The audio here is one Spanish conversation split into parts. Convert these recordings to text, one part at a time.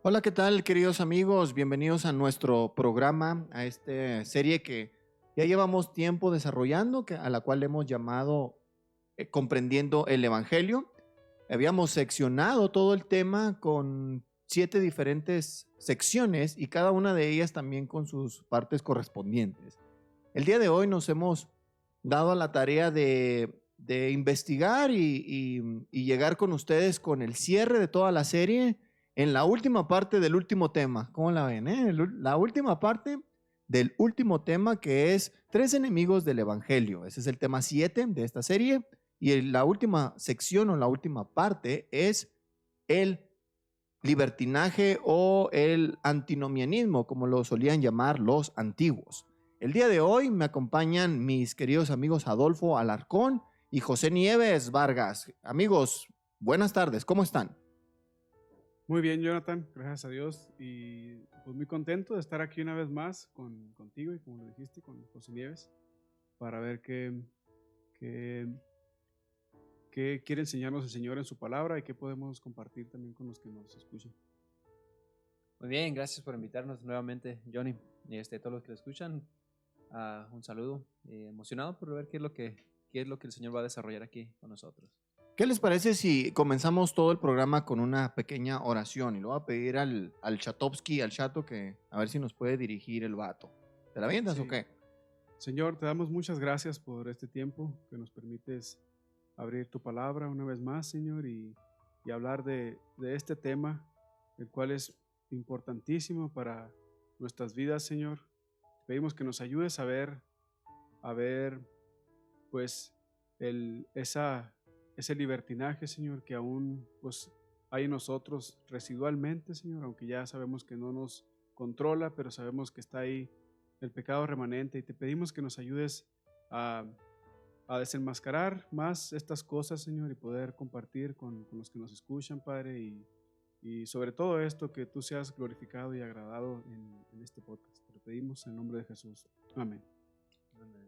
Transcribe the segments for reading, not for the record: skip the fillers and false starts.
Hola, ¿qué tal, queridos amigos? Bienvenidos a nuestro programa, a esta serie que ya llevamos tiempo desarrollando, a la cual hemos llamado Comprendiendo el Evangelio. Habíamos seccionado todo el tema con 7 diferentes secciones y cada una de ellas también con sus partes correspondientes. El día de hoy nos hemos dado a la tarea de investigar y llegar con ustedes con el cierre de toda la serie en la última parte del último tema. ¿Cómo la ven? La última parte del último tema, que es 3 enemigos del Evangelio. Ese es el tema 7 de esta serie. Y la última sección o la última parte es el libertinaje o el antinomianismo, como lo solían llamar los antiguos. El día de hoy me acompañan mis queridos amigos Adolfo Alarcón y José Nieves Vargas. Amigos, buenas tardes, ¿cómo están? Muy bien, Jonathan, gracias a Dios, y pues muy contento de estar aquí una vez más contigo y como lo dijiste, con José Nieves, para ver qué quiere enseñarnos el Señor en su palabra y qué podemos compartir también con los que nos escuchan. Muy bien, gracias por invitarnos nuevamente, Johnny, y todos los que lo escuchan. Un saludo, emocionado por ver qué es lo que el Señor va a desarrollar aquí con nosotros. ¿Qué les parece si comenzamos todo el programa con una pequeña oración? Y lo voy a pedir al Chatovsky, al Chato, que a ver si nos puede dirigir el vato. ¿Te la avientas o qué? Señor, te damos muchas gracias por este tiempo que nos permites abrir tu palabra una vez más, Señor, y hablar de este tema, el cual es importantísimo para nuestras vidas, Señor. Pedimos que nos ayudes a ver pues ese libertinaje, Señor, que aún pues hay en nosotros residualmente, Señor, aunque ya sabemos que no nos controla, pero sabemos que está ahí el pecado remanente, y te pedimos que nos ayudes a, a desenmascarar más estas cosas, Señor, y poder compartir con los que nos escuchan, Padre, y sobre todo esto, que tú seas glorificado y agradado en este podcast. Te lo pedimos en el nombre de Jesús. Amén.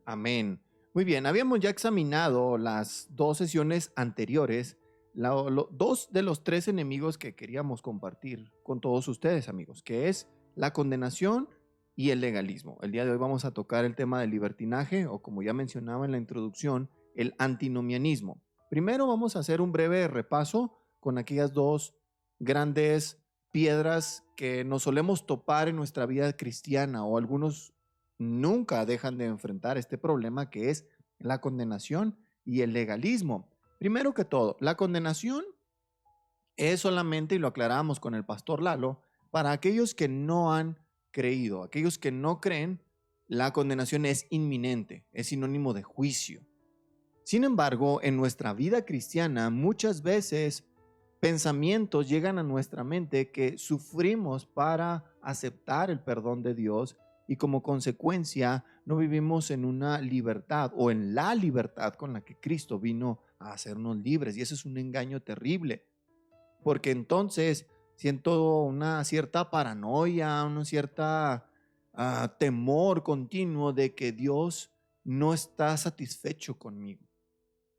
Amén. Muy bien, habíamos ya examinado las 2 sesiones anteriores, dos de los 3 enemigos que queríamos compartir con todos ustedes, amigos, que es la condenación y el legalismo. El día de hoy vamos a tocar el tema del libertinaje, o como ya mencionaba en la introducción, el antinomianismo. Primero vamos a hacer un breve repaso con aquellas 2 grandes piedras que nos solemos topar en nuestra vida cristiana, o algunos nunca dejan de enfrentar este problema, que es la condenación y el legalismo. Primero que todo, la condenación es solamente, y lo aclaramos con el pastor Lalo, para aquellos que no han creído. Aquellos que no creen, la condenación es inminente, es sinónimo de juicio. Sin embargo, en nuestra vida cristiana muchas veces pensamientos llegan a nuestra mente que sufrimos para aceptar el perdón de Dios, y como consecuencia no vivimos en una libertad o en la libertad con la que Cristo vino a hacernos libres. Y eso es un engaño terrible, porque entonces siento una cierta paranoia, una cierta temor continuo de que Dios no está satisfecho conmigo.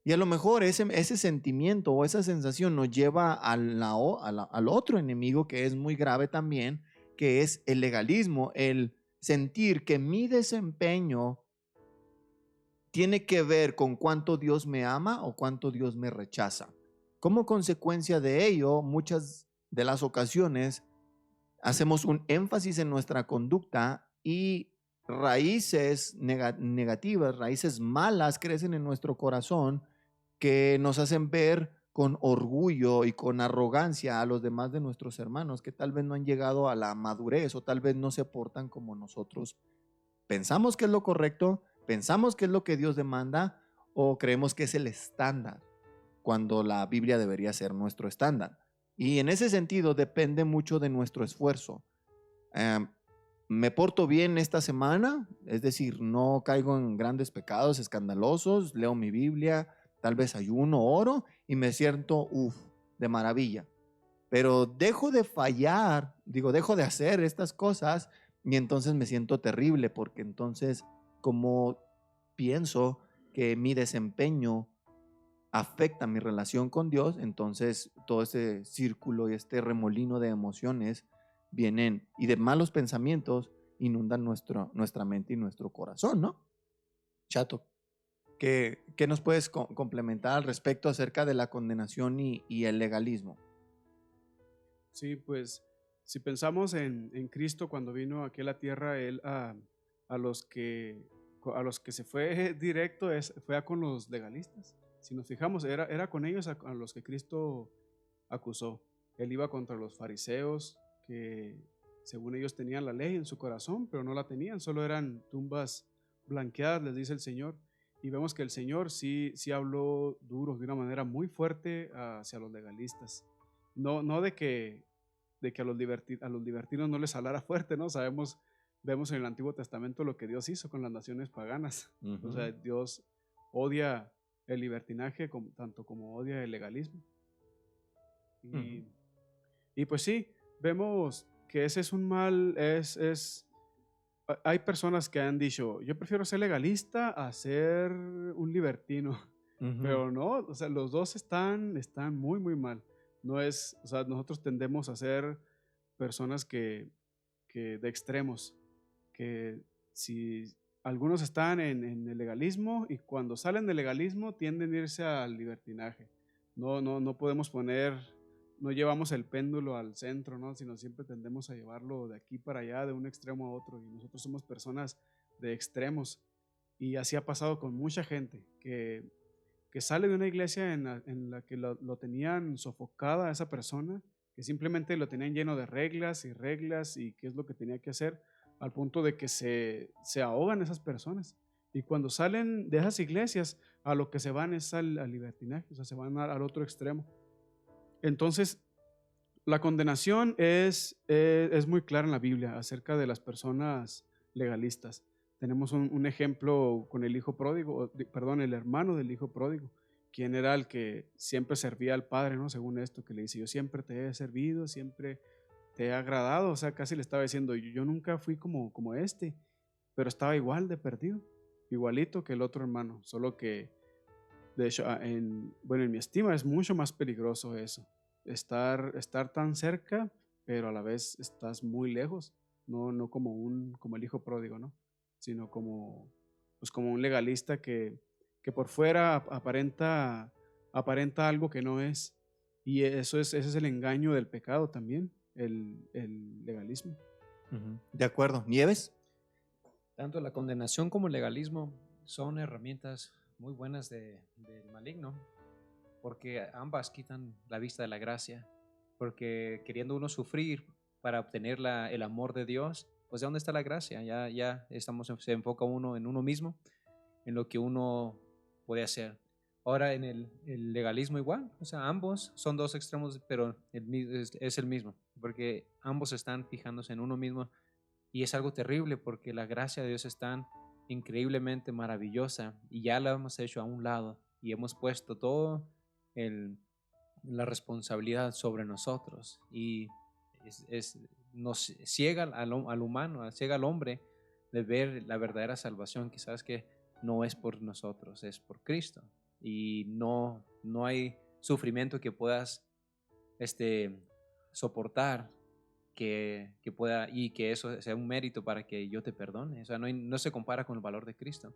Y a lo mejor ese sentimiento o esa sensación nos lleva al otro enemigo, que es muy grave también, que es el legalismo, el sentir que mi desempeño tiene que ver con cuánto Dios me ama o cuánto Dios me rechaza. Como consecuencia de ello, muchas de las ocasiones hacemos un énfasis en nuestra conducta y raíces negativas, raíces malas crecen en nuestro corazón, que nos hacen ver con orgullo y con arrogancia a los demás de nuestros hermanos, que tal vez no han llegado a la madurez o tal vez no se portan como nosotros pensamos que es lo correcto, pensamos que es lo que Dios demanda, o creemos que es el estándar, cuando la Biblia debería ser nuestro estándar. Y en ese sentido depende mucho de nuestro esfuerzo. Me porto bien esta semana, es decir, no caigo en grandes pecados escandalosos, leo mi Biblia, tal vez ayuno, oro y me siento de maravilla. Pero dejo de fallar, dejo de hacer estas cosas y entonces me siento terrible, porque entonces, como pienso que mi desempeño afecta mi relación con Dios, entonces todo ese círculo y este remolino de emociones vienen y de malos pensamientos inundan nuestra mente y nuestro corazón, ¿no? Chato, ¿qué nos puedes complementar al respecto acerca de la condenación y el legalismo? Sí, pues si pensamos en Cristo cuando vino aquí a la tierra, Él a los que, a los que se fue directo fue a con los legalistas. Si nos fijamos, era con ellos a los que Cristo acusó. Él iba contra los fariseos que según ellos tenían la ley en su corazón, pero no la tenían, solo eran tumbas blanqueadas, les dice el Señor. Y vemos que el Señor sí habló duro, de una manera muy fuerte hacia los legalistas. No de que a los libertinos no les hablara fuerte, ¿no? Vemos en el Antiguo Testamento lo que Dios hizo con las naciones paganas. O sea, Dios odia el libertinaje tanto como odia el legalismo. Y pues sí, vemos que ese es un mal, hay personas que han dicho, yo prefiero ser legalista a ser un libertino, pero no, o sea, los dos están muy, muy mal. No es, o sea, nosotros tendemos a ser personas que de extremos, que si algunos están en el legalismo y cuando salen del legalismo tienden a irse al libertinaje. No podemos no llevamos el péndulo al centro, ¿no? Sino siempre tendemos a llevarlo de aquí para allá, de un extremo a otro, y nosotros somos personas de extremos. Y así ha pasado con mucha gente que sale de una iglesia en la que lo tenían sofocada a esa persona, que simplemente lo tenían lleno de reglas y qué es lo que tenía que hacer, al punto de que se ahogan esas personas. Y cuando salen de esas iglesias, a lo que se van es al libertinaje, o sea, se van al otro extremo. Entonces, la condenación es muy clara en la Biblia acerca de las personas legalistas. Tenemos un ejemplo con el hijo pródigo, el hermano del hijo pródigo, quien era el que siempre servía al padre, ¿no? Según esto, que le dice, yo siempre te he servido, siempre te he agradado. O sea, casi le estaba diciendo, yo nunca fui como este, pero estaba igual de perdido, igualito que el otro hermano, solo que, de hecho, en mi estima es mucho más peligroso eso, estar tan cerca, pero a la vez estás muy lejos, no como el hijo pródigo, ¿no? Sino como un legalista que por fuera aparenta algo que no es. Y ese es el engaño del pecado también, el legalismo. De acuerdo. ¿Nieves? Tanto la condenación como el legalismo son herramientas muy buenas del maligno, porque ambas quitan la vista de la gracia, porque queriendo uno sufrir para obtener el amor de Dios, pues ¿de dónde está la gracia? Ya se enfoca uno en uno mismo, en lo que uno puede hacer. Ahora en el legalismo igual, o sea, ambos son dos extremos, pero es el mismo, porque ambos están fijándose en uno mismo y es algo terrible porque la gracia de Dios es tan increíblemente maravillosa y ya la hemos hecho a un lado y hemos puesto todo la responsabilidad sobre nosotros y nos ciega al humano, ciega al hombre de ver la verdadera salvación, que sabes que no es por nosotros, es por Cristo. Y no hay sufrimiento que puedas soportar que pueda, y que eso sea un mérito para que yo te perdone. O sea, no se compara con el valor de Cristo.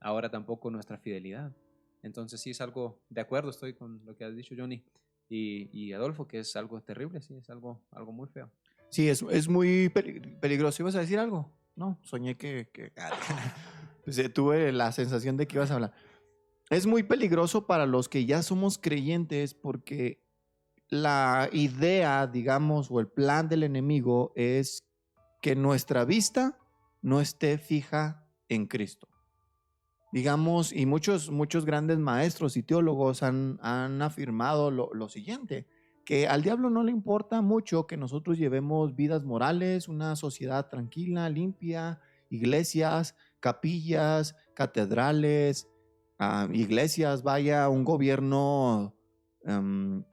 Ahora tampoco nuestra fidelidad. Entonces sí es algo, de acuerdo estoy con lo que has dicho, Johnny y Adolfo, que es algo terrible, sí, es algo muy feo. Sí, es muy peligroso. ¿Ibas a decir algo? No, soñé que pues, tuve la sensación de que ibas a hablar. Es muy peligroso para los que ya somos creyentes porque la idea, digamos, o el plan del enemigo es que nuestra vista no esté fija en Cristo. Digamos, y muchos grandes maestros y teólogos han afirmado lo siguiente, que al diablo no le importa mucho que nosotros llevemos vidas morales, una sociedad tranquila, limpia, iglesias, capillas, catedrales, iglesias, vaya, un gobierno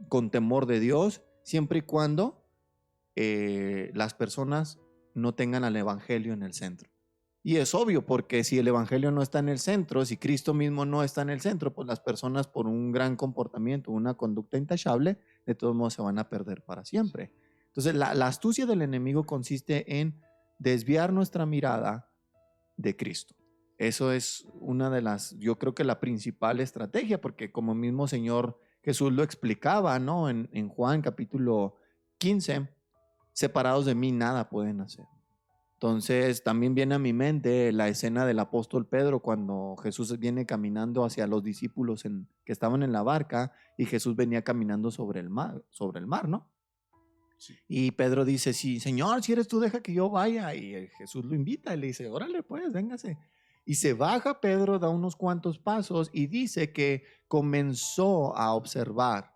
con temor de Dios, siempre y cuando las personas no tengan al evangelio en el centro. Y es obvio, porque si el evangelio no está en el centro, si Cristo mismo no está en el centro, pues las personas por un gran comportamiento, una conducta intachable, de todos modos se van a perder para siempre. Entonces, la astucia del enemigo consiste en desviar nuestra mirada de Cristo. Eso es una de las, yo creo que la principal estrategia, porque como mismo Señor Jesús lo explicaba, ¿no? En Juan capítulo 15, separados de mí nada pueden hacer. Entonces también viene a mi mente la escena del apóstol Pedro cuando Jesús viene caminando hacia los discípulos que estaban en la barca y Jesús venía caminando sobre el mar, ¿no? Sí. Y Pedro dice, sí, Señor, si eres tú, deja que yo vaya. Y Jesús lo invita y le dice, órale pues, véngase. Y se baja Pedro, da unos cuantos pasos y dice que comenzó a observar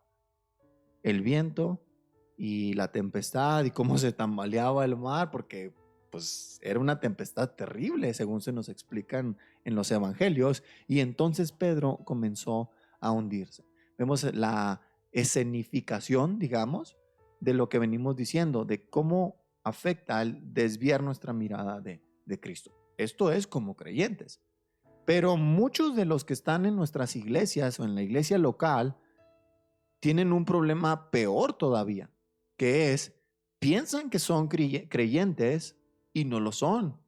el viento y la tempestad y cómo se tambaleaba el mar, porque pues era una tempestad terrible, según se nos explican en los evangelios. Y entonces Pedro comenzó a hundirse. Vemos la escenificación, digamos, de lo que venimos diciendo, de cómo afecta al desviar nuestra mirada de Cristo. Esto es como creyentes. Pero muchos de los que están en nuestras iglesias o en la iglesia local tienen un problema peor todavía, que es, piensan que son creyentes y no lo son.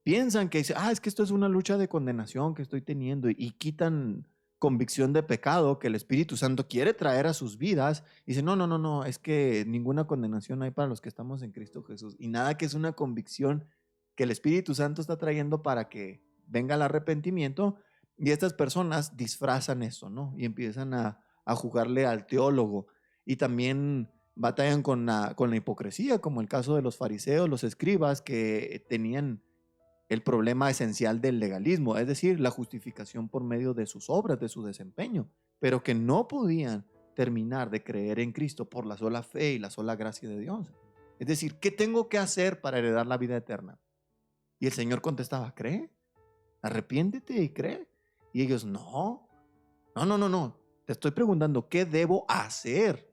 Piensan que es que esto es una lucha de condenación que estoy teniendo y quitan convicción de pecado que el Espíritu Santo quiere traer a sus vidas y dicen, no, es que ninguna condenación hay para los que estamos en Cristo Jesús y nada que es una convicción que el Espíritu Santo está trayendo para que venga el arrepentimiento y estas personas disfrazan eso, ¿no? Y empiezan a jugarle al teólogo y también batallan con la hipocresía, como el caso de los fariseos, los escribas que tenían el problema esencial del legalismo, es decir, la justificación por medio de sus obras, de su desempeño, pero que no podían terminar de creer en Cristo por la sola fe y la sola gracia de Dios. Es decir, ¿qué tengo que hacer para heredar la vida eterna? Y el Señor contestaba, cree, arrepiéntete y cree. Y ellos, no, te estoy preguntando, ¿qué debo hacer?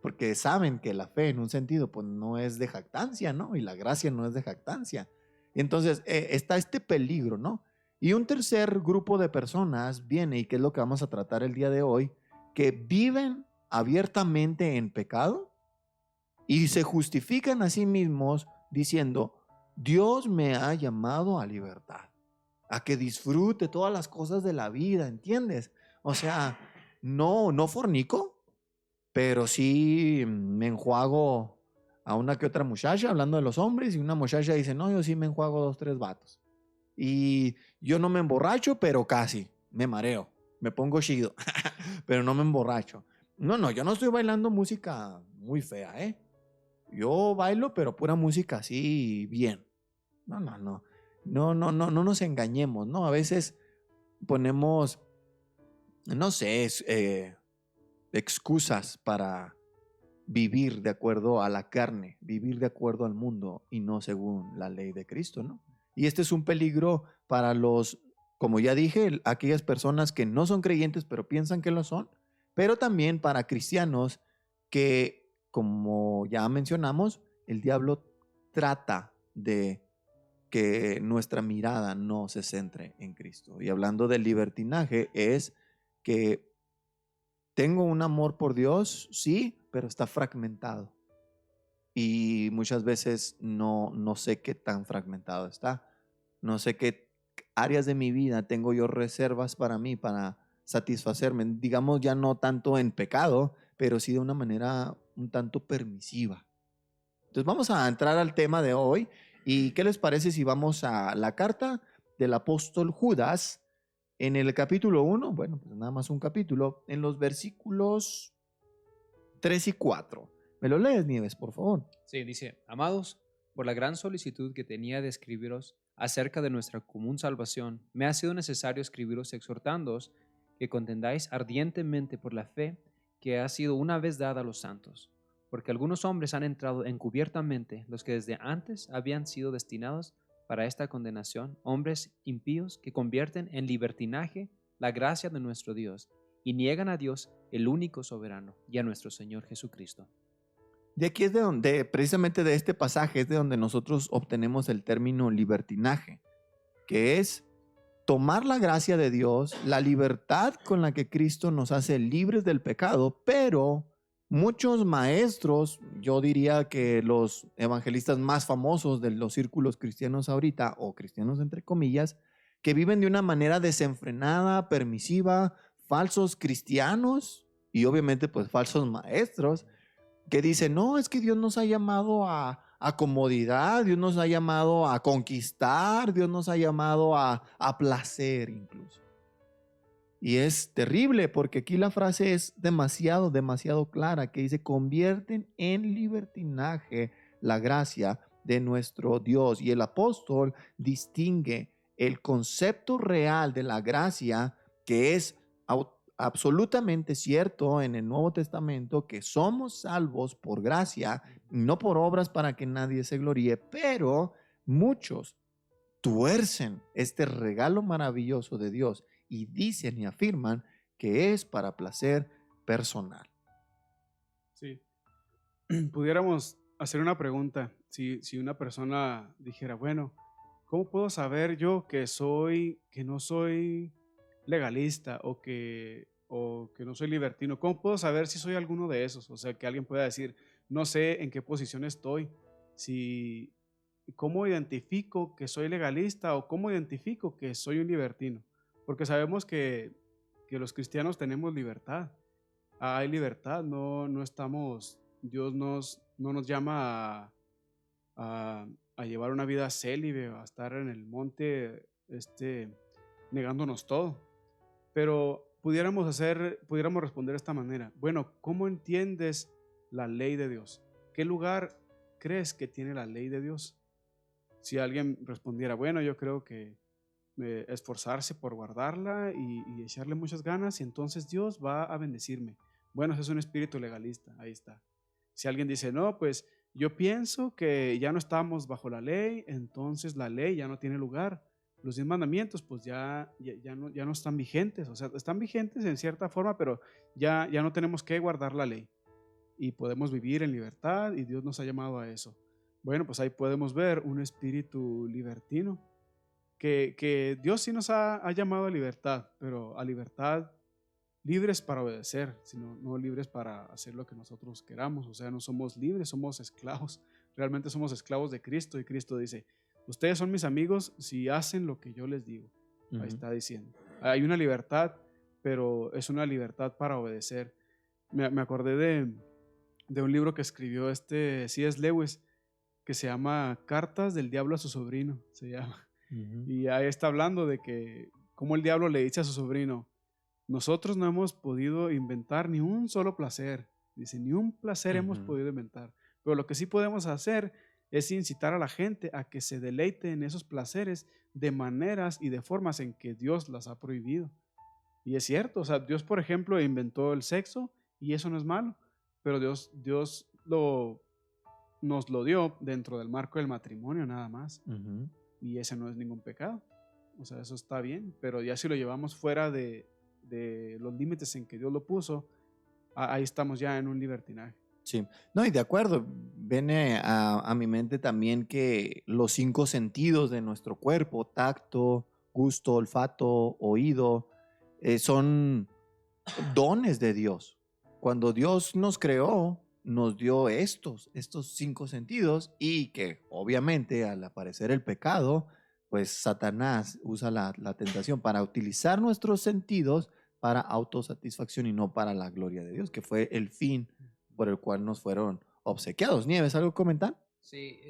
Porque saben que la fe en un sentido pues no es de jactancia, ¿no? Y la gracia no es de jactancia. Y entonces está este peligro, ¿no? Y un tercer grupo de personas viene, y que es lo que vamos a tratar el día de hoy, que viven abiertamente en pecado y se justifican a sí mismos diciendo, Dios me ha llamado a libertad, a que disfrute todas las cosas de la vida, ¿entiendes? O sea, no fornico, pero sí me enjuago a una que otra muchacha, hablando de los hombres, y una muchacha dice, no, yo sí me enjuago 2, 3 vatos. Y yo no me emborracho, pero casi, me mareo, me pongo chido, pero no me emborracho. No, yo no estoy bailando música muy fea, ¿eh? Yo bailo, pero pura música así, bien. No nos engañemos, ¿no? A veces ponemos, no sé, excusas para vivir de acuerdo a la carne, vivir de acuerdo al mundo y no según la ley de Cristo, ¿no? Y este es un peligro para como ya dije, aquellas personas que no son creyentes pero piensan que lo son, pero también para cristianos que, como ya mencionamos, el diablo trata de que nuestra mirada no se centre en Cristo. Y hablando del libertinaje, es que tengo un amor por Dios, sí, pero está fragmentado. Y muchas veces no sé qué tan fragmentado está. No sé qué áreas de mi vida tengo yo reservas para mí, para satisfacerme. Digamos ya no tanto en pecado, pero sí de una manera un tanto permisiva. Entonces vamos a entrar al tema de hoy. ¿Y qué les parece si vamos a la carta del apóstol Judas en el capítulo 1? Bueno, pues nada más un capítulo, en los versículos 3 y 4. ¿Me lo lees, Nieves, por favor? Sí, dice, amados, por la gran solicitud que tenía de escribiros acerca de nuestra común salvación, me ha sido necesario escribiros exhortándoos que contendáis ardientemente por la fe que ha sido una vez dada a los santos, porque algunos hombres han entrado encubiertamente, los que desde antes habían sido destinados para esta condenación, hombres impíos que convierten en libertinaje la gracia de nuestro Dios y niegan a Dios, el único soberano, y a nuestro Señor Jesucristo. De aquí es de donde, precisamente de este pasaje, es de donde nosotros obtenemos el término libertinaje, que es tomar la gracia de Dios, la libertad con la que Cristo nos hace libres del pecado, pero Muchos maestros, yo diría que los evangelistas más famosos de los círculos cristianos ahorita, o cristianos entre comillas, que viven de una manera desenfrenada, permisiva, falsos cristianos y obviamente pues falsos maestros, que dicen, no, es que Dios nos ha llamado a comodidad, Dios nos ha llamado a conquistar, Dios nos ha llamado a placer incluso. Y es terrible porque aquí la frase es demasiado, demasiado clara, que dice, convierten en libertinaje la gracia de nuestro Dios. Y el apóstol distingue el concepto real de la gracia, que es absolutamente cierto en el Nuevo Testamento, que somos salvos por gracia, no por obras para que nadie se gloríe, pero muchos tuercen este regalo maravilloso de Dios y dicen y afirman que es para placer personal. Sí. Pudiéramos hacer una pregunta. Si una persona dijera, bueno, ¿cómo puedo saber yo que no soy legalista o que no soy libertino? ¿Cómo puedo saber si soy alguno de esos? O sea, que alguien pueda decir, no sé en qué posición estoy. ¿Cómo identifico que soy legalista o cómo identifico que soy un libertino? Porque sabemos que los cristianos tenemos libertad. Hay libertad, no estamos, no nos llama a llevar una vida célibe, a estar en el monte negándonos todo. Pero pudiéramos responder de esta manera. Bueno, ¿cómo entiendes la ley de Dios? ¿Qué lugar crees que tiene la ley de Dios? Si alguien respondiera, bueno, yo creo que esforzarse por guardarla y echarle muchas ganas y entonces Dios va a bendecirme. Bueno, ese es un espíritu legalista, ahí está. Si alguien dice, no, pues yo pienso que ya no estamos bajo la ley, entonces la ley ya no tiene lugar. Los 10 mandamientos pues ya no están vigentes, o sea, están vigentes en cierta forma, pero ya no tenemos que guardar la ley y podemos vivir en libertad y Dios nos ha llamado a eso. Bueno, pues ahí podemos ver un espíritu libertino, que Dios sí nos ha llamado a libertad, pero a libertad libres para obedecer, sino no libres para hacer lo que nosotros queramos. O sea, no somos libres, somos esclavos. Realmente somos esclavos de Cristo y Cristo dice, ustedes son mis amigos si hacen lo que yo les digo. Ahí está diciendo. Hay una libertad, pero es una libertad para obedecer. Me acordé de un libro que escribió C.S. Lewis, que se llama Cartas del Diablo a su sobrino, se llama. Y ahí está hablando de que cómo el diablo le dice a su sobrino, nosotros no hemos podido inventar ni un solo placer, dice, ni un placer hemos podido inventar, pero lo que sí podemos hacer es incitar a la gente a que se deleite en esos placeres de maneras y de formas en que Dios las ha prohibido. Y es cierto, o sea, Dios, por ejemplo, inventó el sexo y eso no es malo, pero Dios nos lo dio dentro del marco del matrimonio nada más. Y ese no es ningún pecado. O sea, eso está bien, pero ya si lo llevamos fuera de los límites en que Dios lo puso, ahí estamos ya en un libertinaje. Sí, no, y de acuerdo, viene a mi mente también que los 5 sentidos de nuestro cuerpo, tacto, gusto, olfato, oído, son dones de Dios. Cuando Dios nos creó, nos dio estos 5 sentidos y que obviamente al aparecer el pecado, pues Satanás usa la tentación para utilizar nuestros sentidos para autosatisfacción y no para la gloria de Dios, que fue el fin por el cual nos fueron obsequiados. Nieves, ¿algo que comentar? Sí,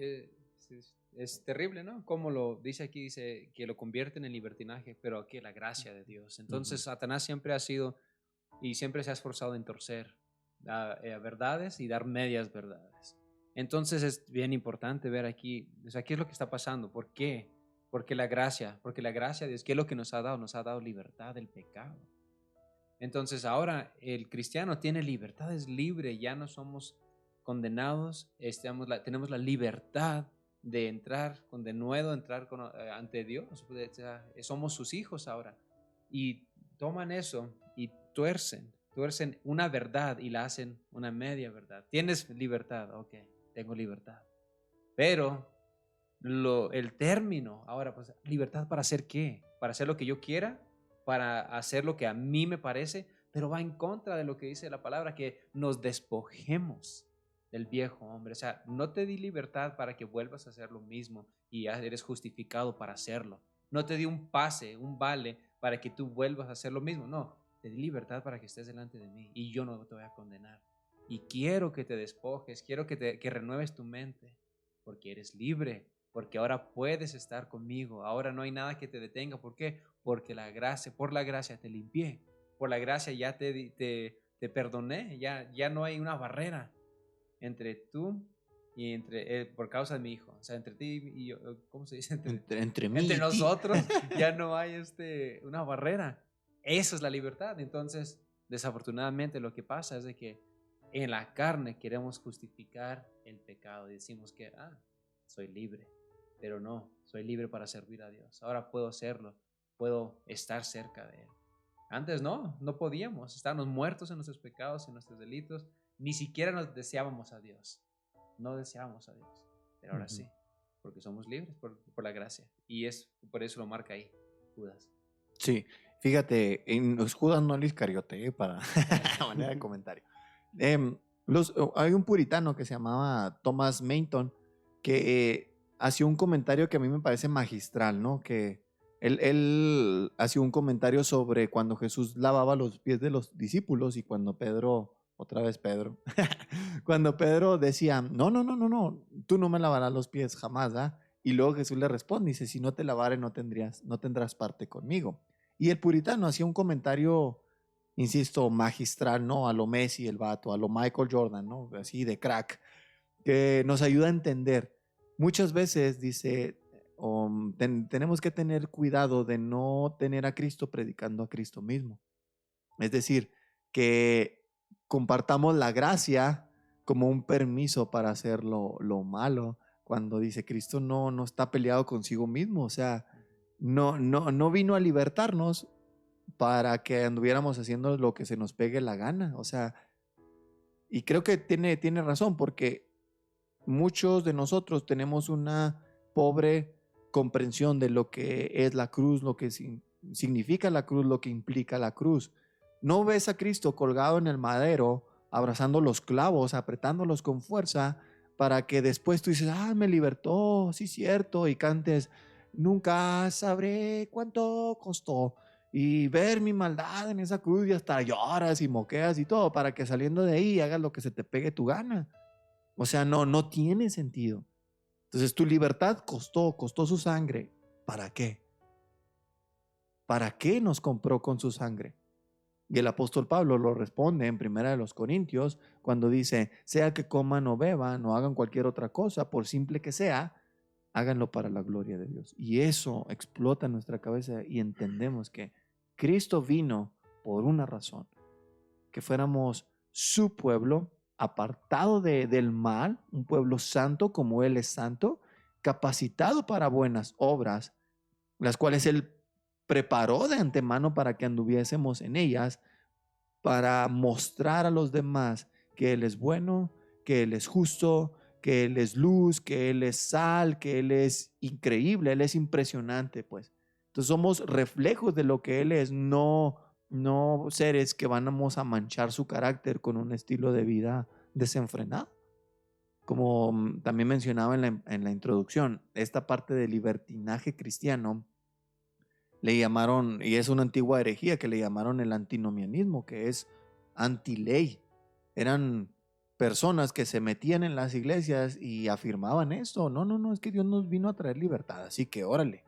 es terrible, ¿no? Como lo dice aquí, dice que lo convierten en libertinaje, pero aquí la gracia de Dios. Entonces, Satanás siempre ha sido y siempre se ha esforzado en torcer verdades y dar medias verdades. Entonces es bien importante ver aquí, o sea, qué es lo que está pasando, ¿por qué? Porque la gracia de Dios, ¿qué es lo que nos ha dado? Nos ha dado libertad del pecado. Entonces ahora el cristiano tiene libertad, es libre, ya no somos condenados, tenemos la libertad de entrar con denuedo, ante Dios, o sea, somos sus hijos ahora. Y toman eso y tuercen una verdad y la hacen una media verdad. ¿Tienes libertad? Ok, tengo libertad. Pero el término, ahora, pues, ¿libertad para hacer qué? ¿Para hacer lo que yo quiera? ¿Para hacer lo que a mí me parece? pero va en contra de lo que dice la palabra, que nos despojemos del viejo hombre. O sea, no te di libertad para que vuelvas a hacer lo mismo y ya eres justificado para hacerlo. No te di un pase, un vale para que tú vuelvas a hacer lo mismo. No, te di libertad para que estés delante de mí y yo no te voy a condenar. Y quiero que te despojes, quiero que renueves tu mente, porque eres libre, porque ahora puedes estar conmigo, ahora no hay nada que te detenga. ¿Por qué? Porque por la gracia te limpié, por la gracia ya te perdoné, ya no hay una barrera entre tú y por causa de mi hijo. O sea, entre ti y yo, ¿cómo se dice? Entre mí Entre y ti. nosotros ya no hay una barrera. Esa es la libertad. Entonces, desafortunadamente lo que pasa es de que en la carne queremos justificar el pecado y decimos que, soy libre, pero no, soy libre para servir a Dios. Ahora puedo hacerlo, puedo estar cerca de Él. Antes no podíamos, estábamos muertos en nuestros pecados, en nuestros delitos, ni siquiera nos deseábamos a Dios, no deseábamos a Dios, pero ahora sí, porque somos libres por la gracia, y por eso lo marca ahí Judas. Sí, fíjate, en los Judas no el Iscariote, para manera de comentario. Hay un puritano que se llamaba Thomas Manton que hacía un comentario que a mí me parece magistral, ¿no? Que él hacía un comentario sobre cuando Jesús lavaba los pies de los discípulos y cuando Pedro, otra vez Pedro, cuando Pedro decía, no, tú no me lavarás los pies jamás, ¿ah? Y luego Jesús le responde, dice, si no te lavare no tendrás parte conmigo. Y el puritano hacía un comentario, insisto, magistral, ¿no? A lo Messi, el vato, a lo Michael Jordan, ¿no? Así de crack, que nos ayuda a entender. Muchas veces dice, tenemos que tener cuidado de no tener a Cristo predicando a Cristo mismo. Es decir, que compartamos la gracia como un permiso para hacer lo malo, cuando dice Cristo no está peleado consigo mismo, o sea, no vino a libertarnos para que anduviéramos haciendo lo que se nos pegue la gana, o sea, y creo que tiene razón, porque muchos de nosotros tenemos una pobre comprensión de lo que es la cruz, lo que significa la cruz, lo que implica la cruz. No ves a Cristo colgado en el madero, abrazando los clavos, apretándolos con fuerza, para que después tú dices, me libertó, sí, cierto, y cantes, nunca sabré cuánto costó, y ver mi maldad en esa cruz y hasta lloras y moqueas y todo, para que saliendo de ahí hagas lo que se te pegue tu gana. O sea, no tiene sentido. Entonces tu libertad costó su sangre. ¿Para qué? ¿Para qué nos compró con su sangre? Y el apóstol Pablo lo responde en 1 Corintios cuando dice, sea que coman o beban o hagan cualquier otra cosa, por simple que sea, háganlo para la gloria de Dios. Y eso explota en nuestra cabeza y entendemos que Cristo vino por una razón, que fuéramos su pueblo, apartado del mal, un pueblo santo como Él es santo, capacitado para buenas obras, las cuales Él preparó de antemano para que anduviésemos en ellas, para mostrar a los demás que Él es bueno, que Él es justo, que Él es luz, que Él es sal, que Él es increíble, Él es impresionante, pues. Entonces somos reflejos de lo que Él es, no seres que vamos a manchar su carácter con un estilo de vida desenfrenado. Como también mencionaba en la introducción, esta parte del libertinaje cristiano le llamaron, y es una antigua herejía que le llamaron el antinomianismo, que es antiley. Eran personas que se metían en las iglesias y afirmaban esto. No, es que Dios nos vino a traer libertad, así que órale,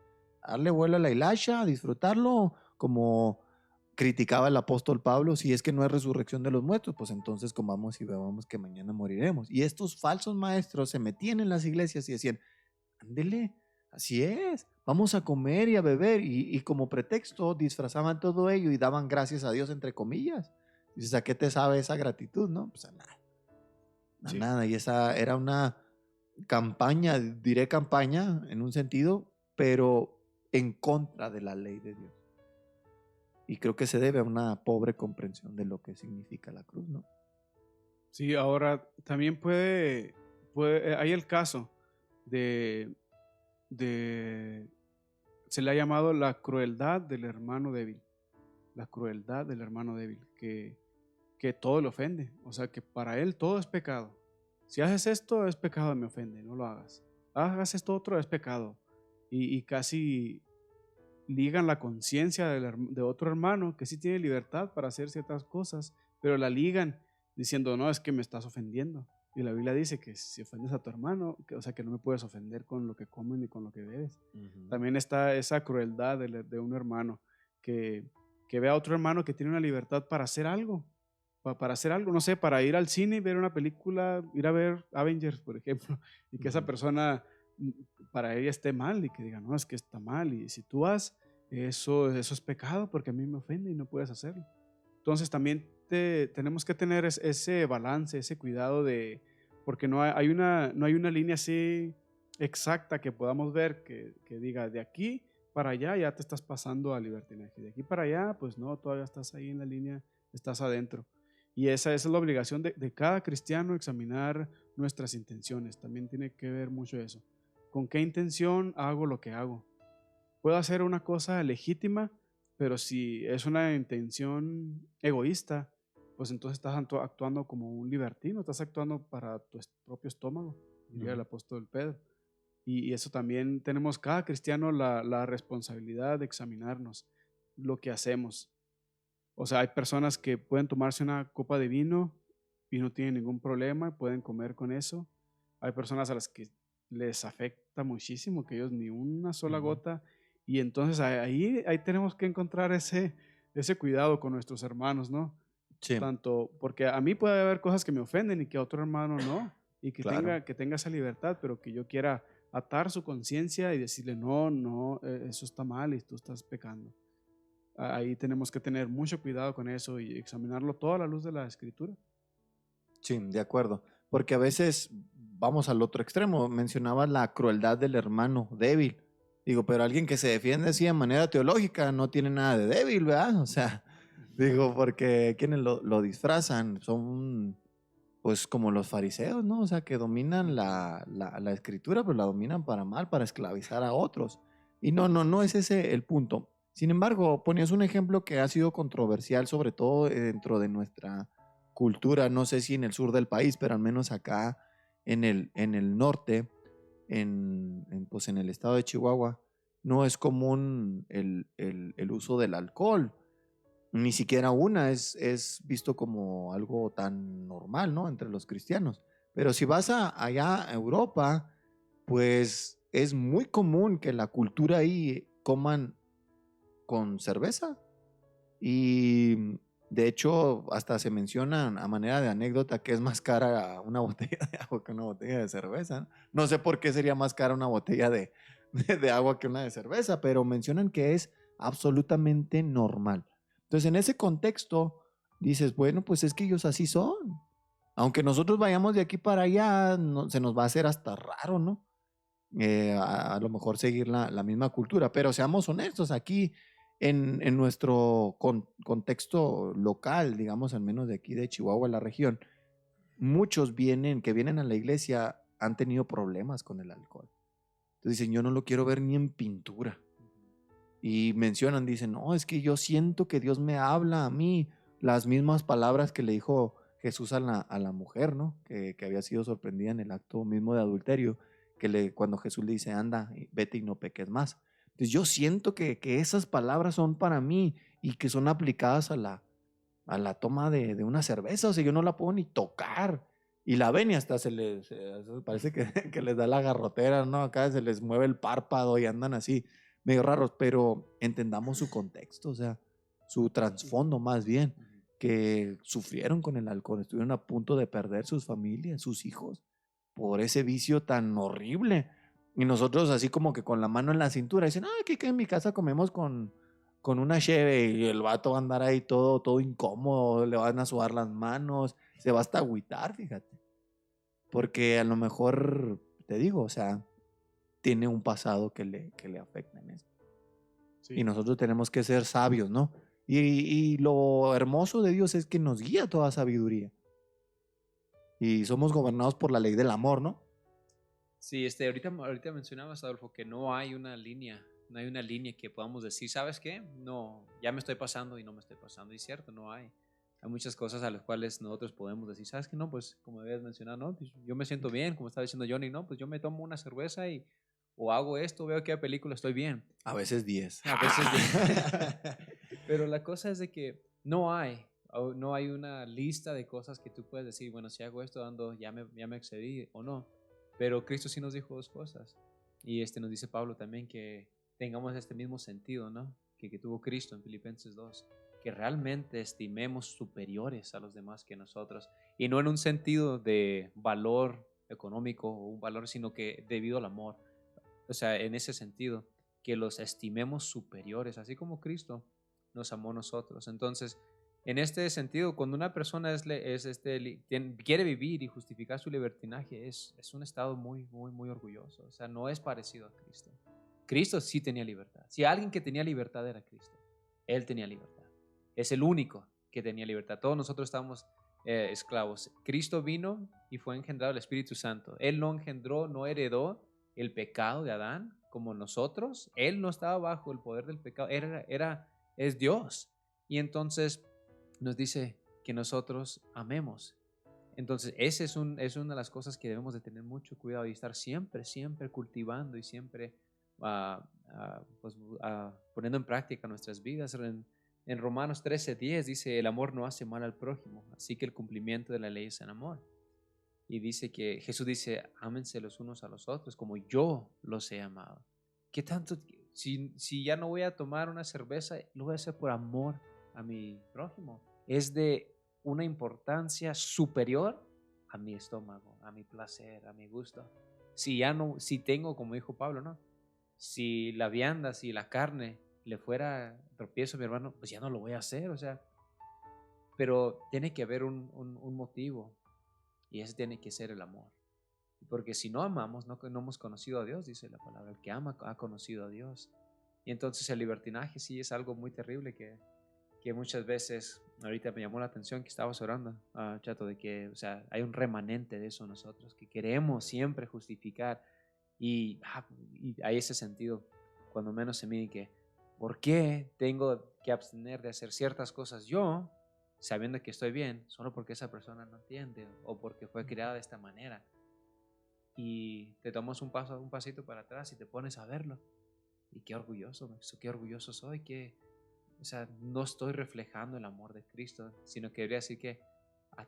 darle vuelo a la hilacha, a disfrutarlo, como criticaba el apóstol Pablo, si es que no hay resurrección de los muertos, pues entonces comamos y bebamos que mañana moriremos. Y estos falsos maestros se metían en las iglesias y decían, ándele, así es, vamos a comer y a beber, y como pretexto disfrazaban todo ello y daban gracias a Dios entre comillas. Dices, ¿a qué te sabe esa gratitud? No, pues a nada. A nada. Y esa era una campaña, diré campaña en un sentido, pero en contra de la ley de Dios. Y creo que se debe a una pobre comprensión de lo que significa la cruz, ¿no? Sí, ahora también hay el caso de, se le ha llamado la crueldad del hermano débil. la crueldad del hermano débil, que todo le ofende. O sea, que para él todo es pecado. Si haces esto, es pecado, me ofende, no lo hagas. Hagas esto otro, es pecado. Y casi ligan la conciencia de otro hermano que sí tiene libertad para hacer ciertas cosas, pero la ligan diciendo, no, es que me estás ofendiendo. Y la Biblia dice que si ofendes a tu hermano, o sea, que no me puedes ofender con lo que comes ni con lo que bebes. También está esa crueldad de un hermano que, que ve a otro hermano que tiene una libertad para hacer algo, para hacer algo, no sé, para ir al cine y ver una película, ir a ver Avengers, por ejemplo, y que esa persona para ella esté mal y que diga, no, es que está mal, y si tú vas, eso es pecado porque a mí me ofende y no puedes hacerlo. Entonces también tenemos que tener ese balance, ese cuidado porque no hay una línea así exacta que podamos ver que diga de aquí para allá ya te estás pasando a libertinaje, de aquí para allá pues no, todavía estás ahí en la línea, estás adentro. Y esa es la obligación de cada cristiano, examinar nuestras intenciones. También tiene que ver mucho eso. ¿Con qué intención hago lo que hago? Puedo hacer una cosa legítima, pero si es una intención egoísta, pues entonces estás actuando como un libertino, estás actuando para tu propio estómago, diría el apóstol Pedro. Y eso también tenemos cada cristiano la responsabilidad de examinarnos lo que hacemos. O sea, hay personas que pueden tomarse una copa de vino y no tienen ningún problema, pueden comer con eso. Hay personas a las que les afecta muchísimo, que ellos ni una sola gota. Y entonces ahí tenemos que encontrar ese cuidado con nuestros hermanos, ¿no? Sí, Tanto, porque a mí puede haber cosas que me ofenden y que a otro hermano no, y claro. que tenga esa libertad, pero que yo quiera atar su conciencia y decirle, no, no, eso está mal y tú estás pecando. Ahí tenemos que tener mucho cuidado con eso y examinarlo toda a la luz de la escritura. Sí, de acuerdo. Porque a veces vamos al otro extremo. Mencionaba la crueldad del hermano débil. Digo, pero alguien que se defiende así de manera teológica no tiene nada de débil, ¿verdad? O sea, digo, porque quienes lo disfrazan son pues como los fariseos, ¿no? O sea, que dominan la escritura, pero la dominan para mal, para esclavizar a otros. Y no es ese el punto. Sin embargo, ponías un ejemplo que ha sido controversial, sobre todo dentro de nuestra cultura, no sé si en el sur del país, pero al menos acá en el norte, pues en el estado de Chihuahua, no es común el uso del alcohol. Ni siquiera una es visto como algo tan normal, ¿no? Entre los cristianos. Pero si vas allá a Europa, pues es muy común que la cultura ahí coman con cerveza. Y de hecho, hasta se menciona a manera de anécdota que es más cara una botella de agua que una botella de cerveza. No sé por qué sería más cara una botella de agua que una de cerveza, pero mencionan que es absolutamente normal. Entonces, en ese contexto, dices, bueno, pues es que ellos así son. Aunque nosotros vayamos de aquí para allá, se nos va a hacer hasta raro, ¿no? A lo mejor seguir la misma cultura, pero seamos honestos, aquí en nuestro contexto local, digamos, al menos de aquí de Chihuahua, la región, muchos que vienen a la iglesia han tenido problemas con el alcohol. Entonces dicen, yo no lo quiero ver ni en pintura. Y mencionan, dicen, no, es que yo siento que Dios me habla a mí las mismas palabras que le dijo Jesús a la mujer, ¿no? Que había sido sorprendida en el acto mismo de adulterio, cuando Jesús le dice, anda, vete y no peques más. Entonces yo siento que esas palabras son para mí y que son aplicadas a la toma de una cerveza, o sea, yo no la puedo ni tocar. Y la ven y hasta parece que, que les da la garrotera, ¿no? Acá se les mueve el párpado y andan así medio raros, pero entendamos su contexto, o sea, su trasfondo más bien, que sufrieron con el alcohol, estuvieron a punto de perder sus familias, sus hijos, por ese vicio tan horrible. Y nosotros así como que con la mano en la cintura, dicen, que en mi casa comemos con una cheve y el vato va a andar ahí todo incómodo, le van a sudar las manos, se va hasta agüitar, fíjate. Porque a lo mejor, te digo, o sea, tiene un pasado que le afecta en esto. Sí. Y nosotros tenemos que ser sabios, ¿no? Y lo hermoso de Dios es que nos guía toda sabiduría. Y somos gobernados por la ley del amor, ¿no? Sí, ahorita mencionabas, Adolfo, que no hay una línea no hay una línea que podamos decir, ¿sabes qué? No, ya me estoy pasando y no me estoy pasando. Y es cierto, no hay. Hay muchas cosas a las cuales nosotros podemos decir, ¿sabes qué? No, pues como habías mencionado, no, pues yo me siento bien, como estaba diciendo Johnny, no, pues yo me tomo una cerveza y o hago esto, veo qué película, estoy bien. A veces 10. A veces pero la cosa es de que no hay una lista de cosas que tú puedes decir, bueno, si hago esto, ya me excedí o no. Pero Cristo sí nos dijo dos cosas. Y nos dice Pablo también que tengamos este mismo sentido, ¿no? Que tuvo Cristo en Filipenses 2, que realmente estimemos superiores a los demás que nosotros. Y no en un sentido de valor económico o un valor, sino que debido al amor. O sea, en ese sentido, que los estimemos superiores, así como Cristo nos amó a nosotros. Entonces, en este sentido, cuando una persona quiere vivir y justificar su libertinaje, es un estado muy, muy, muy orgulloso. O sea, no es parecido a Cristo. Cristo sí tenía libertad. Si alguien que tenía libertad era Cristo, Él tenía libertad. Es el único que tenía libertad. Todos nosotros estábamos esclavos. Cristo vino y fue engendrado el Espíritu Santo. Él no engendró, no heredó el pecado de Adán como nosotros. Él no estaba bajo el poder del pecado. Es Dios. Y entonces nos dice que nosotros amemos. Entonces, esa es una de las cosas que debemos de tener mucho cuidado y estar siempre, siempre cultivando y siempre poniendo en práctica nuestras vidas. En Romanos 13:10 dice, el amor no hace mal al prójimo, así que el cumplimiento de la ley es en amor. Y dice que Jesús dice, ámense los unos a los otros como yo los he amado. ¿Qué tanto? Si ya no voy a tomar una cerveza, lo voy a hacer por amor a mi prójimo. Es de una importancia superior a mi estómago, a mi placer, a mi gusto. Si tengo, como dijo Pablo, ¿no? Si la vianda, si la carne le fuera tropiezo a mi hermano, pues ya no lo voy a hacer, o sea. Pero tiene que haber un motivo, y ese tiene que ser el amor. Porque si no amamos, no hemos conocido a Dios, dice la palabra. El que ama ha conocido a Dios. Y entonces el libertinaje sí es algo muy terrible que muchas veces, ahorita me llamó la atención que estabas orando, Chato, de que, o sea, hay un remanente de eso nosotros, que queremos siempre justificar. Y hay ese sentido, cuando menos se mide, que ¿por qué tengo que abstener de hacer ciertas cosas yo, sabiendo que estoy bien, solo porque esa persona no entiende o porque fue criada de esta manera? Y te tomas un pasito para atrás y te pones a verlo. Y qué orgulloso soy, o sea, no estoy reflejando el amor de Cristo, sino que debería decir que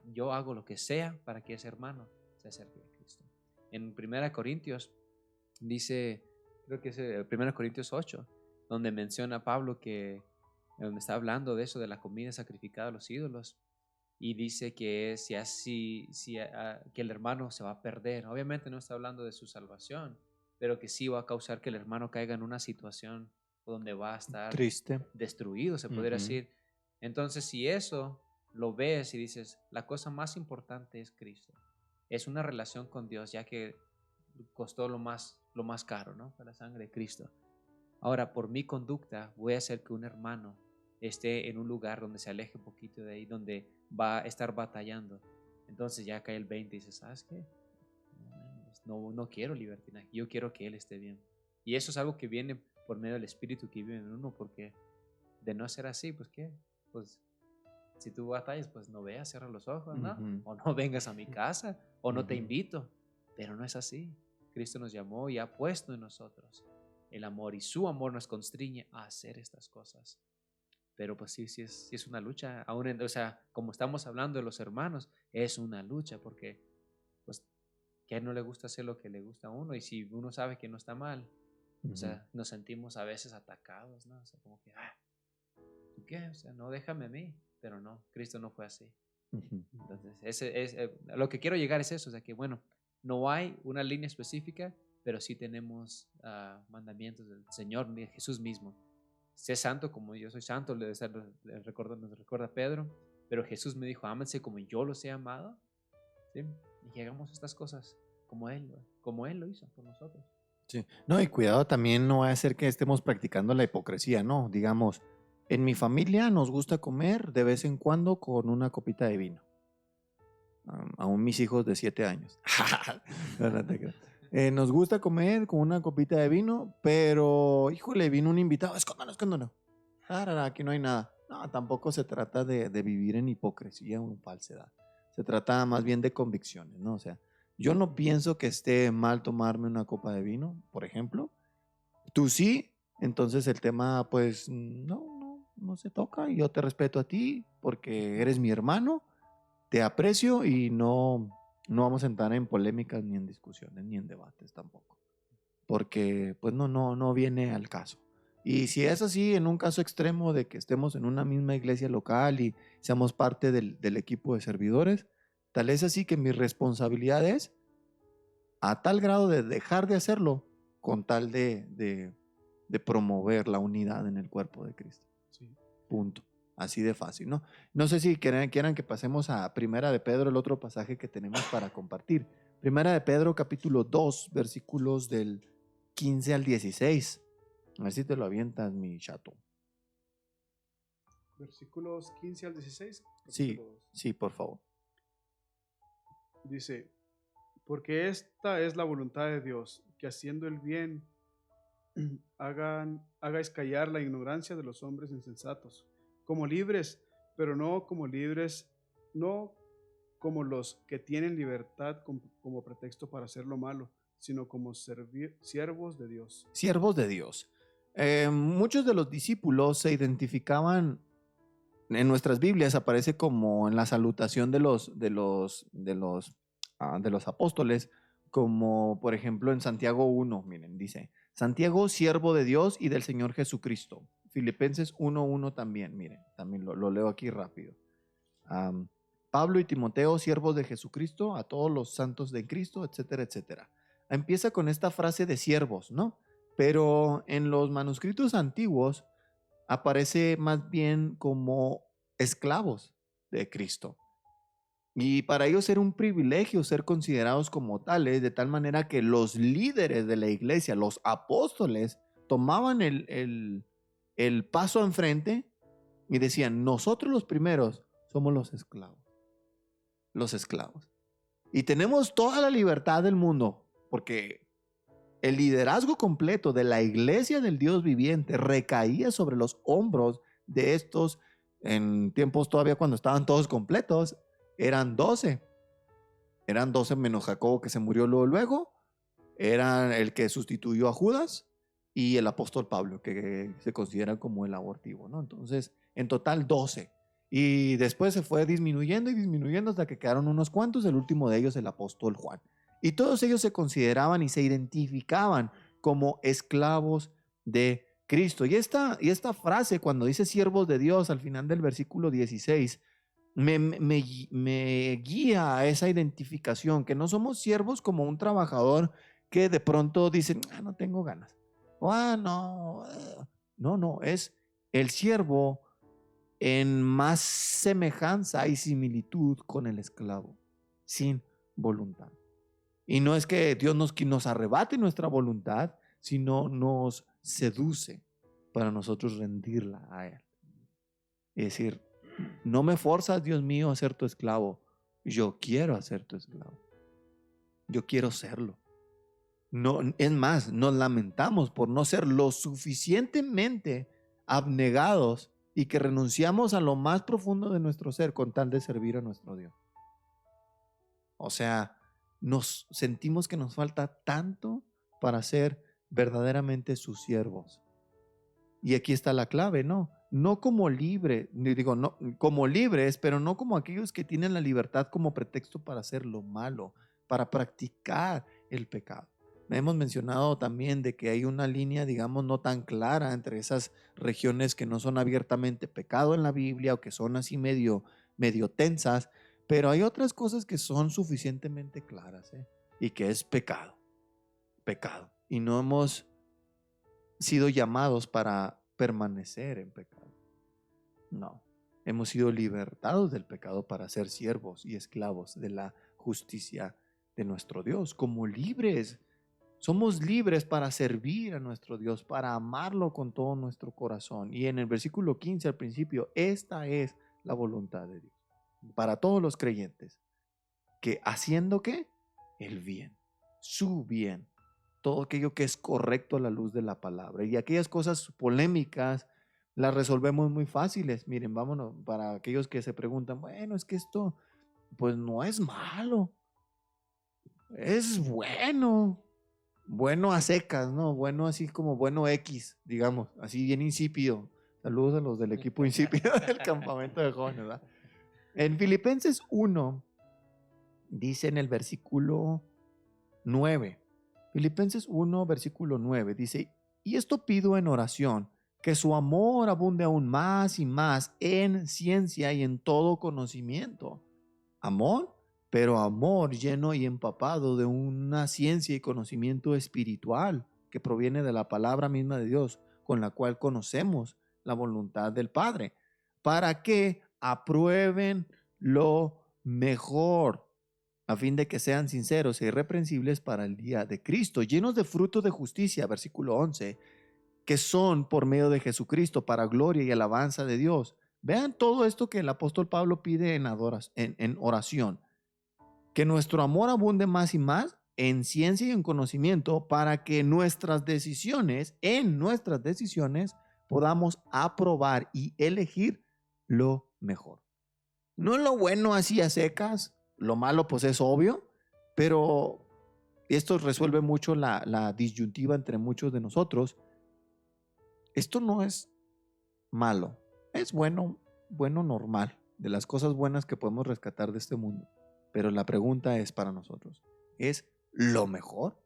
yo hago lo que sea para que ese hermano se acerque a Cristo. En 1 Corintios dice, creo que es 1 Corintios 8, donde menciona Pablo donde está hablando de eso, de la comida sacrificada a los ídolos, y dice que que el hermano se va a perder. Obviamente no está hablando de su salvación, pero que sí va a causar que el hermano caiga en una situación donde va a estar triste, destruido, se podría decir. Entonces, si eso lo ves y dices, la cosa más importante es Cristo, es una relación con Dios, ya que costó lo más caro, ¿no? Fue la sangre de Cristo. Ahora, por mi conducta, voy a hacer que un hermano esté en un lugar donde se aleje un poquito de ahí, donde va a estar batallando. Entonces ya cae el 20 y dice, ¿sabes qué? No quiero libertinaje, yo quiero que él esté bien. Y eso es algo que viene por medio del Espíritu que vive en uno, porque de no ser así, pues ¿qué? Pues si tú batallas, pues no veas, cierra los ojos, ¿no? O no vengas a mi casa, o no te invito. Pero no es así. Cristo nos llamó y ha puesto en nosotros el amor, y su amor nos constriñe a hacer estas cosas. Pero pues sí es una lucha. Aún o sea, como estamos hablando de los hermanos, es una lucha, porque pues que a él no le gusta hacer lo que le gusta a uno, y si uno sabe que no está mal, o sea, nos sentimos a veces atacados, ¿no? O sea, como que, ¿tú qué? O sea, no, déjame a mí. Pero no, Cristo no fue así. Entonces, lo que quiero llegar es eso, o sea, que bueno, no hay una línea específica, pero sí tenemos mandamientos del Señor, de Jesús mismo. Sé santo como yo soy santo, nos recuerda Pedro, pero Jesús me dijo, ámense como yo los he amado, ¿sí? Y que hagamos estas cosas como Él lo hizo por nosotros. Sí. No, y cuidado también no va a ser que estemos practicando la hipocresía, ¿no? Digamos, en mi familia nos gusta comer de vez en cuando con una copita de vino. Aún mis hijos de 7 años. Nos gusta comer con una copita de vino, pero, híjole, vino un invitado, escóndanos. Aquí no hay nada. No, tampoco se trata de vivir en hipocresía o en falsedad. Se trata más bien de convicciones, ¿no? O sea, yo no pienso que esté mal tomarme una copa de vino, por ejemplo. Tú sí, entonces el tema, pues, no se toca y yo te respeto a ti porque eres mi hermano, te aprecio y no vamos a entrar en polémicas ni en discusiones ni en debates tampoco, porque pues no viene al caso. Y si es así, en un caso extremo de que estemos en una misma iglesia local y seamos parte del equipo de servidores, tal es así que mi responsabilidad es a tal grado de dejar de hacerlo con tal de promover la unidad en el cuerpo de Cristo. Sí. Punto. Así de fácil, ¿no? No sé si quieran que pasemos a Primera de Pedro, el otro pasaje que tenemos para compartir. Primera de Pedro, capítulo 2, versículos del 15 al 16. A ver si te lo avientas, mi chato. Versículos 15 al 16. Sí, capítulo 2. sí, por favor. Dice, porque esta es la voluntad de Dios, que haciendo el bien hagáis callar la ignorancia de los hombres insensatos, como libres, pero no como libres, no como los que tienen libertad como pretexto para hacer lo malo, sino como siervos de Dios. Siervos de Dios. Muchos de los discípulos se identificaban en nuestras Biblias, aparece como en la salutación de los apóstoles, como por ejemplo en Santiago 1, miren, dice, Santiago, siervo de Dios y del Señor Jesucristo. Filipenses 1:1 también, miren, también lo leo aquí rápido. Pablo y Timoteo, siervos de Jesucristo, a todos los santos de Cristo, etcétera, etcétera. Empieza con esta frase de siervos, ¿no? Pero en los manuscritos antiguos aparece más bien como esclavos de Cristo. Y para ellos era un privilegio ser considerados como tales, de tal manera que los líderes de la iglesia, los apóstoles, tomaban el paso enfrente y decían, nosotros los primeros somos los esclavos. Los esclavos. Y tenemos toda la libertad del mundo, porque el liderazgo completo de la iglesia del Dios viviente recaía sobre los hombros de estos, en tiempos todavía cuando estaban todos completos, eran 12. Eran 12 menos Jacobo que se murió luego. Era el que sustituyó a Judas y el apóstol Pablo, que se considera como el abortivo, ¿no? Entonces, en total 12. Y después se fue disminuyendo y disminuyendo hasta que quedaron unos cuantos, el último de ellos el apóstol Juan. Y todos ellos se consideraban y se identificaban como esclavos de Cristo. Y esta frase, cuando dice siervos de Dios al final del versículo 16, me guía a esa identificación, que no somos siervos como un trabajador que de pronto dice, no tengo ganas. No, es el siervo en más semejanza y similitud con el esclavo, sin voluntad. Y no es que Dios nos arrebate nuestra voluntad, sino nos seduce para nosotros rendirla a Él. Es decir, no me forzas, Dios mío, a ser tu esclavo. Yo quiero ser tu esclavo. Yo quiero serlo. No, es más, nos lamentamos por no ser lo suficientemente abnegados y que renunciamos a lo más profundo de nuestro ser con tal de servir a nuestro Dios. O sea, nos sentimos que nos falta tanto para ser verdaderamente sus siervos. Y aquí está la clave, ¿no? No como libre, digo, no como libres, pero no como aquellos que tienen la libertad como pretexto para hacer lo malo, para practicar el pecado. Hemos mencionado también de que hay una línea, digamos, no tan clara entre esas regiones que no son abiertamente pecado en la Biblia o que son así medio tensas, pero hay otras cosas que son suficientemente claras, y que es pecado. Y no hemos sido llamados para permanecer en pecado. No, hemos sido libertados del pecado para ser siervos y esclavos de la justicia de nuestro Dios, como libres. Somos libres para servir a nuestro Dios, para amarlo con todo nuestro corazón. Y en el versículo 15 al principio, esta es la voluntad de Dios para todos los creyentes, que haciendo ¿qué? El bien. su bien, todo aquello que es correcto a la luz de la palabra. Y aquellas cosas polémicas las resolvemos muy fáciles. Miren, vámonos, para aquellos que se preguntan, bueno, es que esto pues no es malo, es bueno. Bueno a secas, ¿no? Bueno así como bueno X, digamos, así bien insípido. Saludos a los del equipo insípido del campamento de jóvenes, ¿verdad? En Filipenses 1 dice en el versículo 9, Filipenses 1, versículo 9, dice, y esto pido en oración, que su amor abunde aún más y más en ciencia y en todo conocimiento. Amor, pero amor lleno y empapado de una ciencia y conocimiento espiritual que proviene de la palabra misma de Dios, con la cual conocemos la voluntad del Padre, para que aprueben lo mejor, a fin de que sean sinceros e irreprensibles para el día de Cristo, llenos de frutos de justicia, versículo 11, que son por medio de Jesucristo para gloria y alabanza de Dios. Vean todo esto que el apóstol Pablo pide en oración, que nuestro amor abunde más y más en ciencia y en conocimiento para que en nuestras decisiones, podamos aprobar y elegir lo mejor. No lo bueno así a secas, lo malo pues es obvio, pero esto resuelve mucho la disyuntiva entre muchos de nosotros. Esto no es malo, es bueno, bueno normal, de las cosas buenas que podemos rescatar de este mundo. Pero la pregunta es para nosotros, ¿es lo mejor?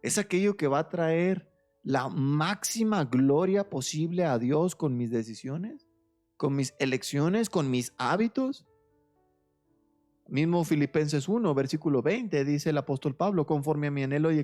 ¿Es aquello que va a traer la máxima gloria posible a Dios con mis decisiones, con mis elecciones, con mis hábitos? Mismo Filipenses 1, versículo 20, dice el apóstol Pablo, conforme a mi anhelo y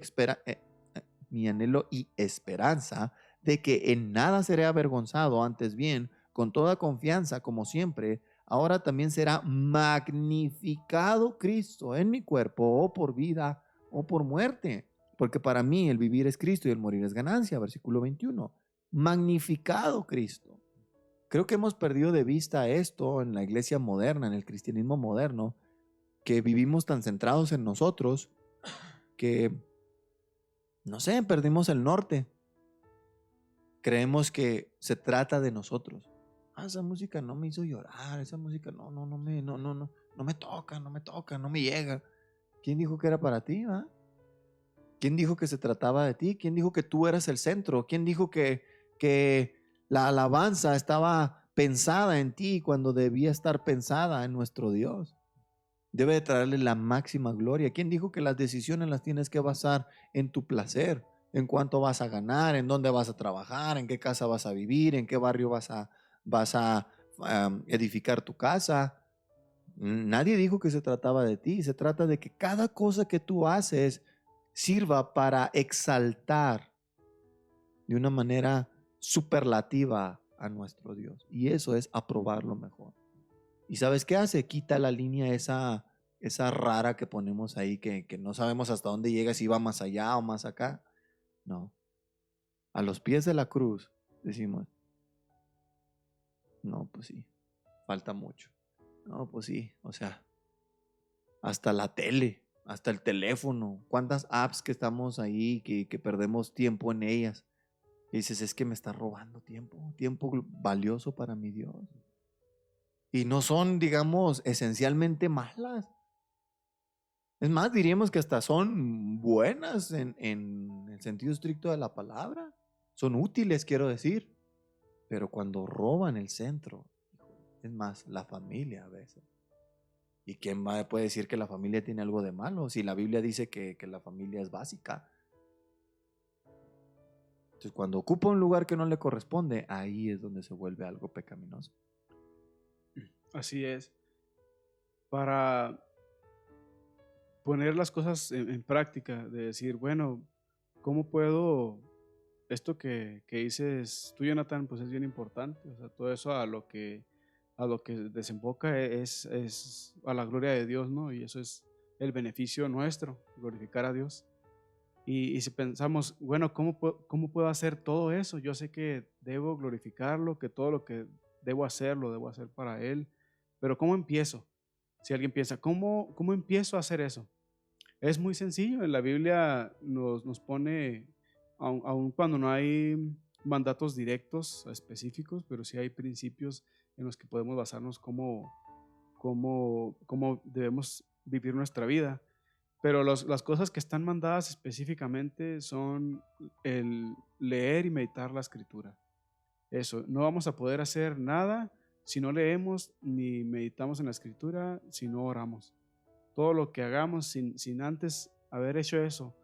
esperanza de que en nada seré avergonzado, antes bien, con toda confianza, como siempre, ahora también será magnificado Cristo en mi cuerpo, o por vida o por muerte, porque para mí el vivir es Cristo y el morir es ganancia, versículo 21. Magnificado Cristo. Creo que hemos perdido de vista esto en la iglesia moderna, en el cristianismo moderno, que vivimos tan centrados en nosotros que, no sé, perdimos el norte. Creemos que se trata de nosotros. Esa música no me hizo llorar, esa música no me toca, no me llega. ¿Quién dijo que era para ti, va? ¿Quién dijo que se trataba de ti? ¿Quién dijo que tú eras el centro? ¿Quién dijo que la alabanza estaba pensada en ti cuando debía estar pensada en nuestro Dios? Debe de traerle la máxima gloria. ¿Quién dijo que las decisiones las tienes que basar en tu placer? En cuánto vas a ganar, en dónde vas a trabajar, en qué casa vas a vivir, en qué barrio vas a edificar tu casa. Nadie dijo que se trataba de ti. Se trata de que cada cosa que tú haces sirva para exaltar de una manera superlativa a nuestro Dios. Y eso es aprobar lo mejor. ¿Y sabes qué hace? Quita la línea esa rara que ponemos ahí, que no sabemos hasta dónde llega, si va más allá o más acá. No. A los pies de la cruz decimos, no, pues sí, falta mucho. No, pues sí, o sea, hasta la tele, hasta el teléfono, cuántas apps que estamos ahí, que perdemos tiempo en ellas. Y dices, es que me está robando tiempo valioso para mi Dios. Y no son, digamos, esencialmente malas. Es más, diríamos que hasta son buenas en el sentido estricto de la palabra. Son útiles, quiero decir. Pero cuando roban el centro, es más, la familia a veces. ¿Y quién puede decir que la familia tiene algo de malo? Si la Biblia dice que la familia es básica. Entonces, cuando ocupa un lugar que no le corresponde, ahí es donde se vuelve algo pecaminoso. Así es. Para poner las cosas en práctica, de decir, bueno, ¿cómo puedo, esto que dices tú, Jonathan, pues es bien importante, o sea, todo eso a lo que desemboca es a la gloria de Dios, ¿no? Y eso es el beneficio nuestro, glorificar a Dios. Y si pensamos, bueno, ¿cómo puedo hacer todo eso? Yo sé que debo glorificarlo, que todo lo que debo hacer, lo debo hacer para Él, pero ¿cómo empiezo? Si alguien piensa, ¿cómo empiezo a hacer eso? Es muy sencillo. En la Biblia nos pone, aun cuando no hay mandatos directos específicos, pero sí hay principios en los que podemos basarnos cómo debemos vivir nuestra vida. Pero las cosas que están mandadas específicamente son el leer y meditar la escritura. Eso, no vamos a poder hacer nada si no leemos ni meditamos en la escritura, si no oramos. Todo lo que hagamos sin antes haber hecho eso,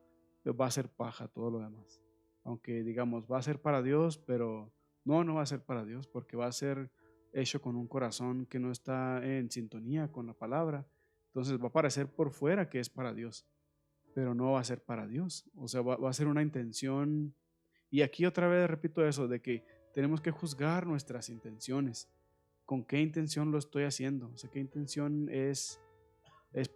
va a ser paja todo lo demás. Aunque digamos, va a ser para Dios, pero no va a ser para Dios, porque va a ser hecho con un corazón que no está en sintonía con la palabra. Entonces va a parecer por fuera que es para Dios, pero no va a ser para Dios. O sea, va a ser una intención. Y aquí otra vez repito eso, de que tenemos que juzgar nuestras intenciones. ¿Con qué intención lo estoy haciendo? O sea, ¿qué intención es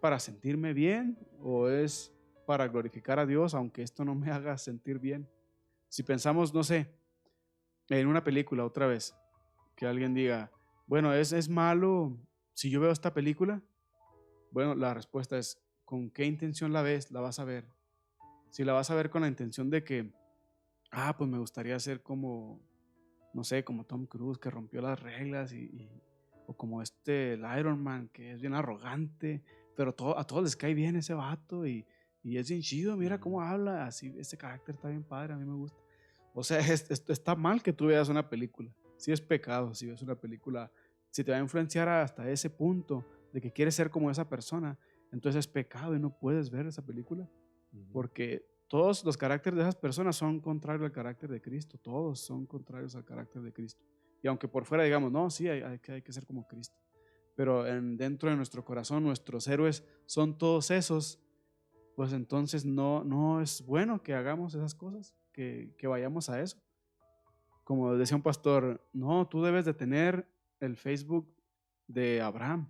para sentirme bien o es para glorificar a Dios, aunque esto no me haga sentir bien? Si pensamos, no sé, en una película otra vez, que alguien diga, bueno, ¿es malo si yo veo esta película? Bueno, la respuesta es, ¿con qué intención la ves? La vas a ver. Si la vas a ver con la intención de que, pues me gustaría ser como, no sé, como Tom Cruise, que rompió las reglas, o como el Iron Man, que es bien arrogante, pero a todos les cae bien ese vato y es bien chido, mira cómo habla, así, ese carácter está bien padre, a mí me gusta. O sea, está mal que tú veas una película, sí es pecado si ves una película, si te va a influenciar hasta ese punto de que quieres ser como esa persona, entonces es pecado y no puedes ver esa película, porque todos los caracteres de esas personas son contrarios al carácter de Cristo, todos son contrarios al carácter de Cristo. Y aunque por fuera digamos, no, sí, hay que ser como Cristo, pero dentro de nuestro corazón, nuestros héroes son todos esos, pues entonces no es bueno que hagamos esas cosas, que vayamos a eso. Como decía un pastor, no, tú debes de tener el Facebook de Abraham.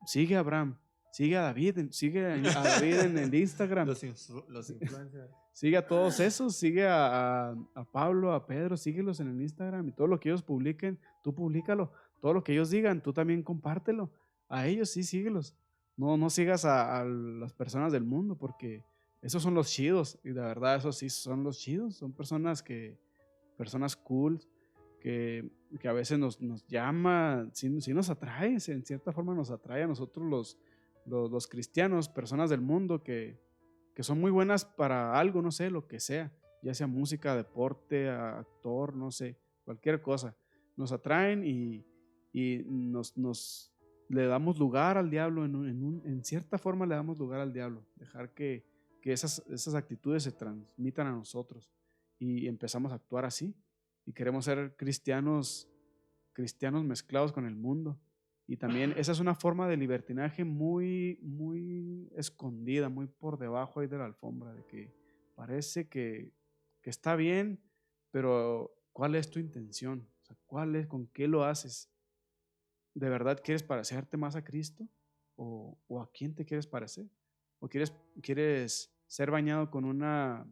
Sigue a Abraham, sigue a David, sigue a David en el Instagram. Los influencers. Sigue a todos esos, sigue a Pablo, a Pedro, síguelos en el Instagram y todo lo que ellos publiquen, tú públicalo. Todo lo que ellos digan, tú también compártelo. A ellos sí, síguelos. No sigas a las personas del mundo porque esos son los chidos y de verdad esos sí son los chidos. Son personas cool que a veces nos llama, sí nos atrae, en cierta forma nos atrae a nosotros los cristianos, personas del mundo que son muy buenas para algo, no sé, lo que sea, ya sea música, deporte, actor, no sé, cualquier cosa. Nos atraen y nos le damos lugar al diablo, en cierta forma le damos lugar al diablo, dejar que esas actitudes se transmitan a nosotros y empezamos a actuar así y queremos ser cristianos mezclados con el mundo. Y también esa es una forma de libertinaje muy, muy escondida, muy por debajo ahí de la alfombra, de que parece que está bien, pero ¿cuál es tu intención? O sea, con qué lo haces? ¿De verdad quieres parecerte más a Cristo? ¿O a quién te quieres parecer? ¿O quieres ser bañado con una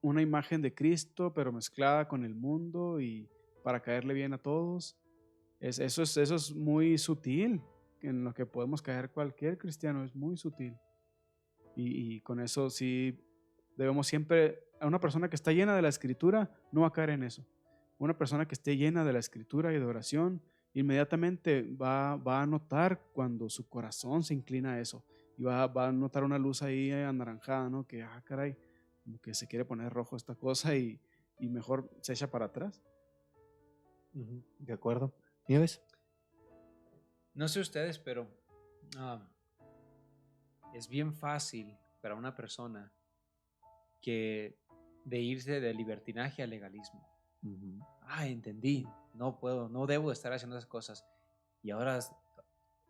imagen de Cristo, pero mezclada con el mundo y para caerle bien a todos? Eso es muy sutil, en lo que podemos caer cualquier cristiano, es muy sutil. Y con eso sí debemos siempre, a una persona que está llena de la escritura, no va a caer en eso. Una persona que esté llena de la escritura y de oración, inmediatamente va a notar cuando su corazón se inclina a eso. Y va a notar una luz ahí anaranjada, ¿no? Que, caray, como que se quiere poner rojo esta cosa y mejor se echa para atrás. De acuerdo. ¿Nieves? No sé ustedes, pero es bien fácil para una persona que de irse de libertinaje al legalismo. Entendí, no debo estar haciendo esas cosas. Y ahora,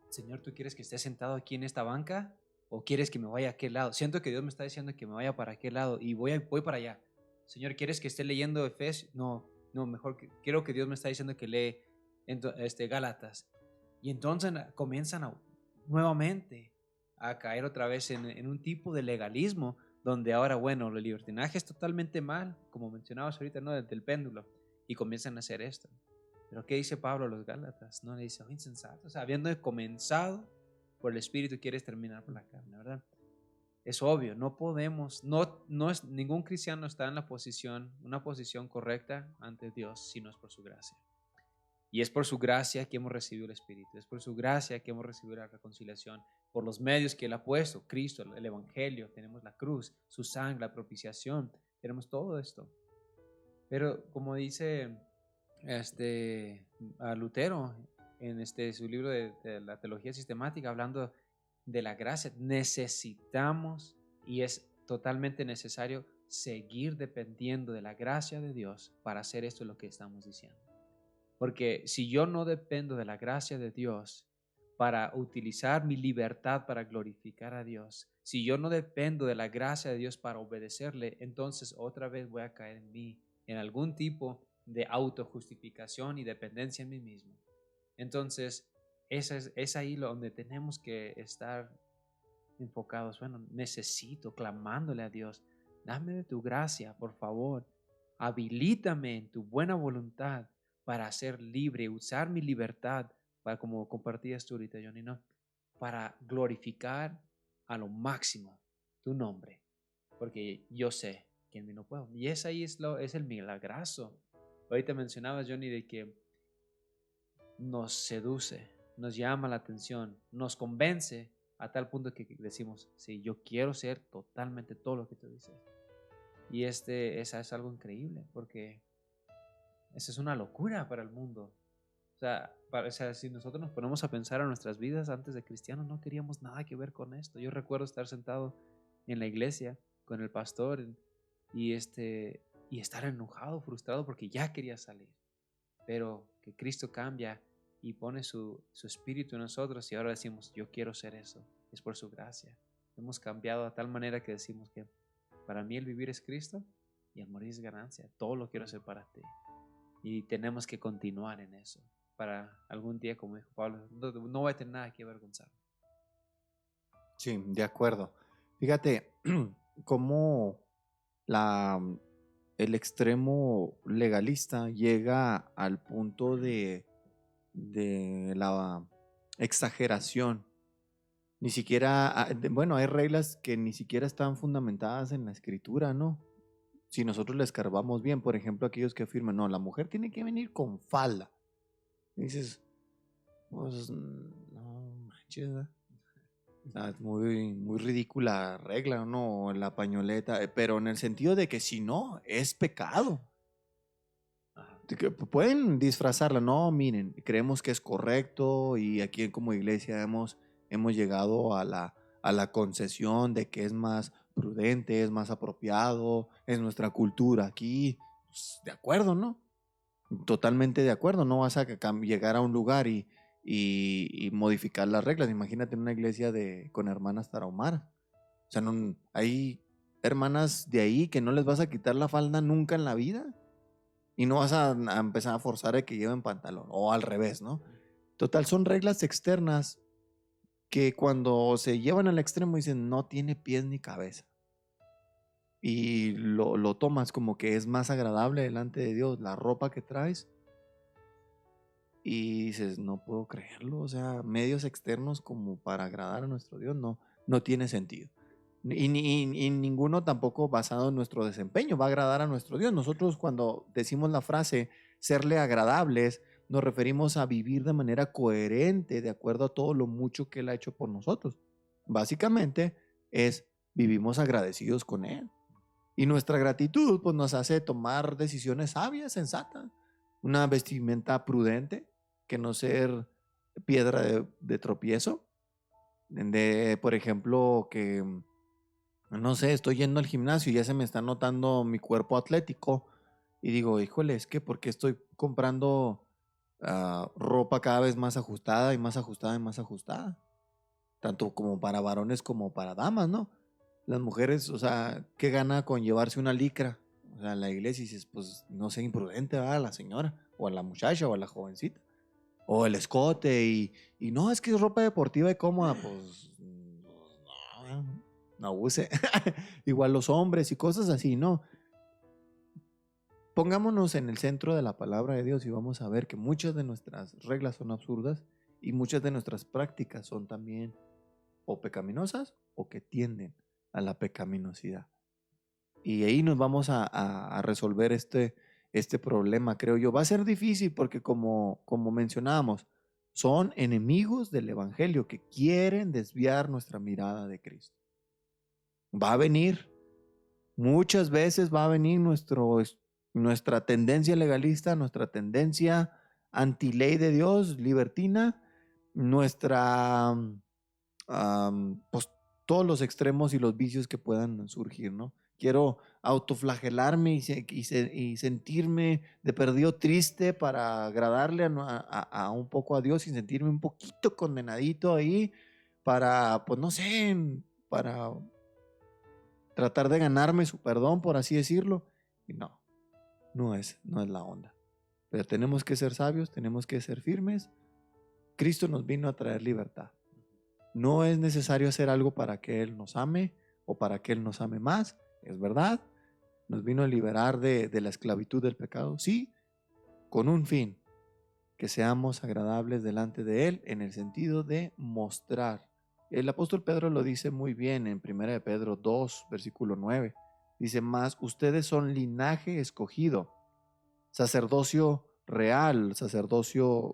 Señor, ¿tú quieres que esté sentado aquí en esta banca o quieres que me vaya a aquel lado? Siento que Dios me está diciendo que me vaya para aquel lado y voy para allá. Señor, ¿quieres que esté leyendo Efesios? No, mejor quiero que Dios me está diciendo que lee Gálatas. Y entonces comienzan nuevamente a caer otra vez en un tipo de legalismo donde ahora, bueno, el libertinaje es totalmente mal, como mencionabas ahorita, ¿no? Del péndulo, y comienzan a hacer esto. Pero ¿qué dice Pablo a los Gálatas? No le dice, insensatos, habiendo comenzado por el Espíritu, quieres terminar por la carne, ¿verdad? Es obvio, no podemos, ningún cristiano está en una posición correcta ante Dios si no es por su gracia. Y es por su gracia que hemos recibido el Espíritu, es por su gracia que hemos recibido la reconciliación, por los medios que Él ha puesto, Cristo, el Evangelio, tenemos la cruz, su sangre, la propiciación, tenemos todo esto. Pero como dice a Lutero en su libro de la teología sistemática, hablando de la gracia, necesitamos y es totalmente necesario seguir dependiendo de la gracia de Dios para hacer esto lo que estamos diciendo. Porque si yo no dependo de la gracia de Dios para utilizar mi libertad para glorificar a Dios, si yo no dependo de la gracia de Dios para obedecerle, entonces otra vez voy a caer en algún tipo de autojustificación y dependencia en mí mismo. Entonces, es ahí donde tenemos que estar enfocados. Bueno, necesito, clamándole a Dios, dame de tu gracia, por favor. Habilítame en tu buena voluntad para ser libre, usar mi libertad para, como compartías tú ahorita, Johnny, ¿no? Para glorificar a lo máximo tu nombre, porque yo sé que en mí no puedo. Y ahí es el milagroso. Ahorita mencionabas, Johnny, de que nos seduce, nos llama la atención, nos convence a tal punto que decimos, sí, yo quiero ser totalmente todo lo que tú dices. Y esa es algo increíble, porque esa es una locura para el mundo. O sea, si nosotros nos ponemos a pensar en nuestras vidas antes de cristianos, no queríamos nada que ver con esto. Yo recuerdo estar sentado en la iglesia con el pastor y estar enojado, frustrado porque ya quería salir. Pero que Cristo cambia y pone su espíritu en nosotros y ahora decimos, yo quiero ser eso. Es por su gracia. Hemos cambiado a tal manera que decimos que para mí el vivir es Cristo y el morir es ganancia. Todo lo quiero hacer para ti. Y tenemos que continuar en eso. Para algún día, como dijo Pablo, no voy a tener nada que avergonzar. Sí, de acuerdo. Fíjate cómo el extremo legalista llega al punto de la exageración. Ni siquiera, bueno, hay reglas que ni siquiera están fundamentadas en la escritura, ¿no? Si nosotros le escarbamos bien, por ejemplo, aquellos que afirman, no, la mujer tiene que venir con falda. Y dices, pues, no manches, ¿verdad? O sea, es muy, muy ridícula regla, ¿no? La pañoleta, pero en el sentido de que si no, es pecado. De que pueden disfrazarla, no, miren, creemos que es correcto y aquí como iglesia hemos llegado a la concesión de que es más prudente, es más apropiado, es nuestra cultura aquí. Pues, de acuerdo, ¿no? Totalmente de acuerdo, no vas a llegar a un lugar y modificar las reglas. Imagínate en una iglesia con hermanas tarahumaras. O sea, no, hay hermanas de ahí que no les vas a quitar la falda nunca en la vida y no vas a empezar a forzar a que lleven pantalón o al revés, ¿no? Total, son reglas externas que cuando se llevan al extremo dicen no tiene pies ni cabeza. Y lo tomas como que es más agradable delante de Dios la ropa que traes y dices, no puedo creerlo, o sea, medios externos como para agradar a nuestro Dios no tiene sentido. Y ninguno tampoco basado en nuestro desempeño va a agradar a nuestro Dios. Nosotros cuando decimos la frase serle agradables, nos referimos a vivir de manera coherente de acuerdo a todo lo mucho que Él ha hecho por nosotros. Básicamente vivimos agradecidos con Él. Y nuestra gratitud pues, nos hace tomar decisiones sabias, sensatas. Una vestimenta prudente, que no ser piedra de tropiezo. Por ejemplo, que, no sé, estoy yendo al gimnasio y ya se me está notando mi cuerpo atlético. Y digo, híjole, es que ¿por qué estoy comprando ropa cada vez más ajustada y más ajustada y más ajustada? Tanto como para varones como para damas, ¿no? Las mujeres, o sea, ¿qué gana con llevarse una licra? O sea, en la iglesia dices, pues no sea imprudente, ¿verdad? A la señora, o a la muchacha, o a la jovencita. O el escote, y no, es que es ropa deportiva y cómoda, pues no abuse. Igual los hombres y cosas así, ¿no? Pongámonos en el centro de la palabra de Dios y vamos a ver que muchas de nuestras reglas son absurdas y muchas de nuestras prácticas son también o pecaminosas o que tienden a la pecaminosidad. Y ahí nos vamos a resolver este problema, creo yo. Va a ser difícil porque como mencionábamos, son enemigos del Evangelio que quieren desviar nuestra mirada de Cristo. Va a venir, muchas veces va a venir nuestra tendencia legalista, nuestra tendencia antiley de Dios, libertina, nuestra, pues todos los extremos y los vicios que puedan surgir, ¿no? Quiero autoflagelarme y sentirme de perdido triste para agradarle a un poco a Dios y sentirme un poquito condenadito ahí para, pues no sé, para tratar de ganarme su perdón, por así decirlo. Y no es la onda. Pero tenemos que ser sabios, tenemos que ser firmes. Cristo nos vino a traer libertad. No es necesario hacer algo para que Él nos ame o para que Él nos ame más, es verdad. Nos vino a liberar de la esclavitud del pecado, sí, con un fin, que seamos agradables delante de Él en el sentido de mostrar. El apóstol Pedro lo dice muy bien en 1 de Pedro 2, versículo 9. Dice, más ustedes son linaje escogido, sacerdocio, real sacerdocio,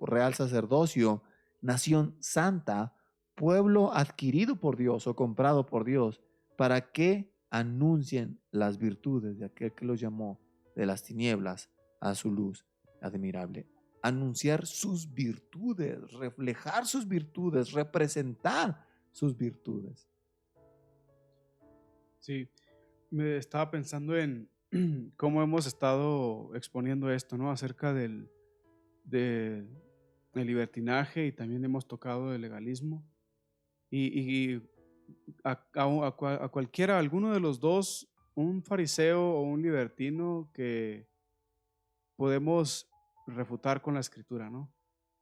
nación santa, pueblo adquirido por Dios o comprado por Dios, para que anuncien las virtudes de aquel que los llamó de las tinieblas a su luz admirable. Anunciar sus virtudes, reflejar sus virtudes, representar sus virtudes. Sí, me estaba pensando en cómo hemos estado exponiendo esto, ¿no? Acerca del libertinaje, y también hemos tocado el legalismo. Y a cualquiera, alguno de los dos, un fariseo o un libertino, que podemos refutar con la escritura, ¿no?